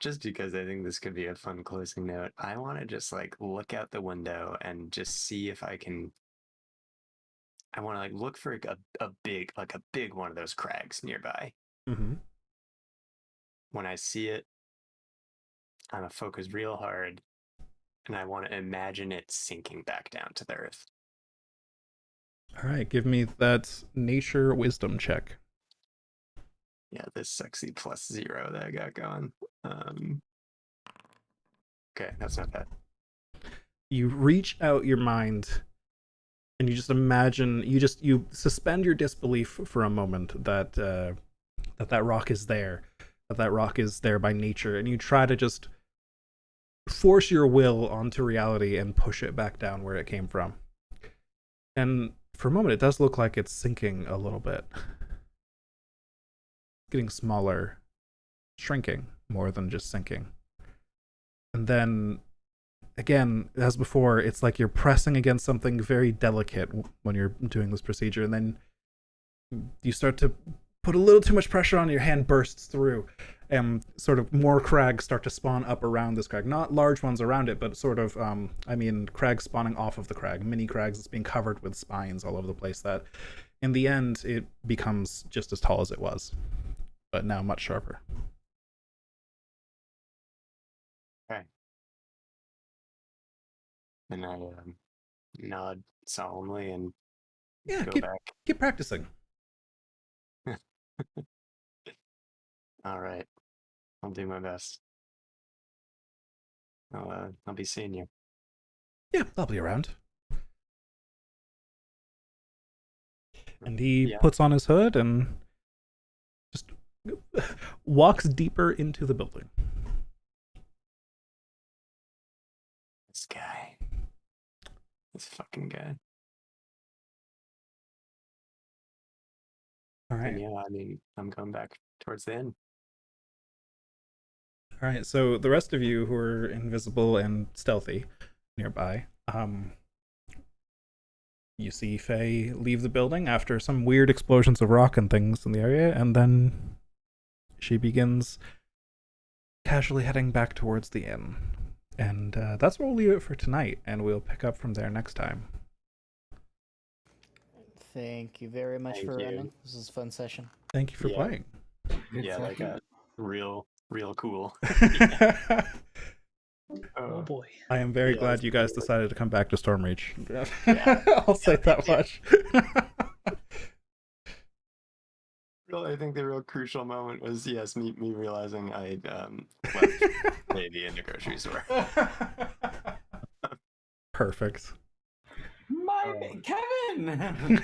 just because I think this could be a fun closing note, I want to just like look out the window and just see if I can. I want to like look for a big one of those crags nearby. Mm-hmm. When I see it, I'm gonna focus real hard, and I want to imagine it sinking back down to the earth. All right, give me that nature wisdom check. Yeah, this sexy +0 that I got going. Okay, that's not bad. You reach out your mind and you just imagine, you suspend your disbelief for a moment that that rock is there, that rock is there by nature, and you try to just force your will onto reality and push it back down where it came from. And for a moment, it does look like it's sinking a little bit, getting smaller, shrinking more than just sinking. And then again, as before, it's like you're pressing against something very delicate when you're doing this procedure, and then you start to put a little too much pressure on, your hand bursts through, and sort of more crags start to spawn up around this crag. Not large ones around it, but sort of, crags spawning off of the crag, mini crags that's being covered with spines all over the place, that in the end, it becomes just as tall as it was, but now much sharper. Okay. And I nod solemnly and Yeah, go back. keep practicing. All right, I'll do my best. I'll be seeing you. Yeah, I'll be around. And he puts on his hood and just walks deeper into the building. This guy. This fucking guy. All right. And yeah, I mean, I'm going back towards the end. All right, so the rest of you who are invisible and stealthy nearby, you see Faye leave the building after some weird explosions of rock and things in the area, and then she begins casually heading back towards the inn. And that's where we'll leave it for tonight, and we'll pick up from there next time. Thank you very much Thank for you. running. This is a fun session. Thank you for playing. Yeah, that got real cool. Oh boy. I am very Yeah, glad you guys decided to come back to Stormreach. Yeah. I'll say that much. I think the real crucial moment was me realizing I left maybe in the grocery store. Perfect. Kevin!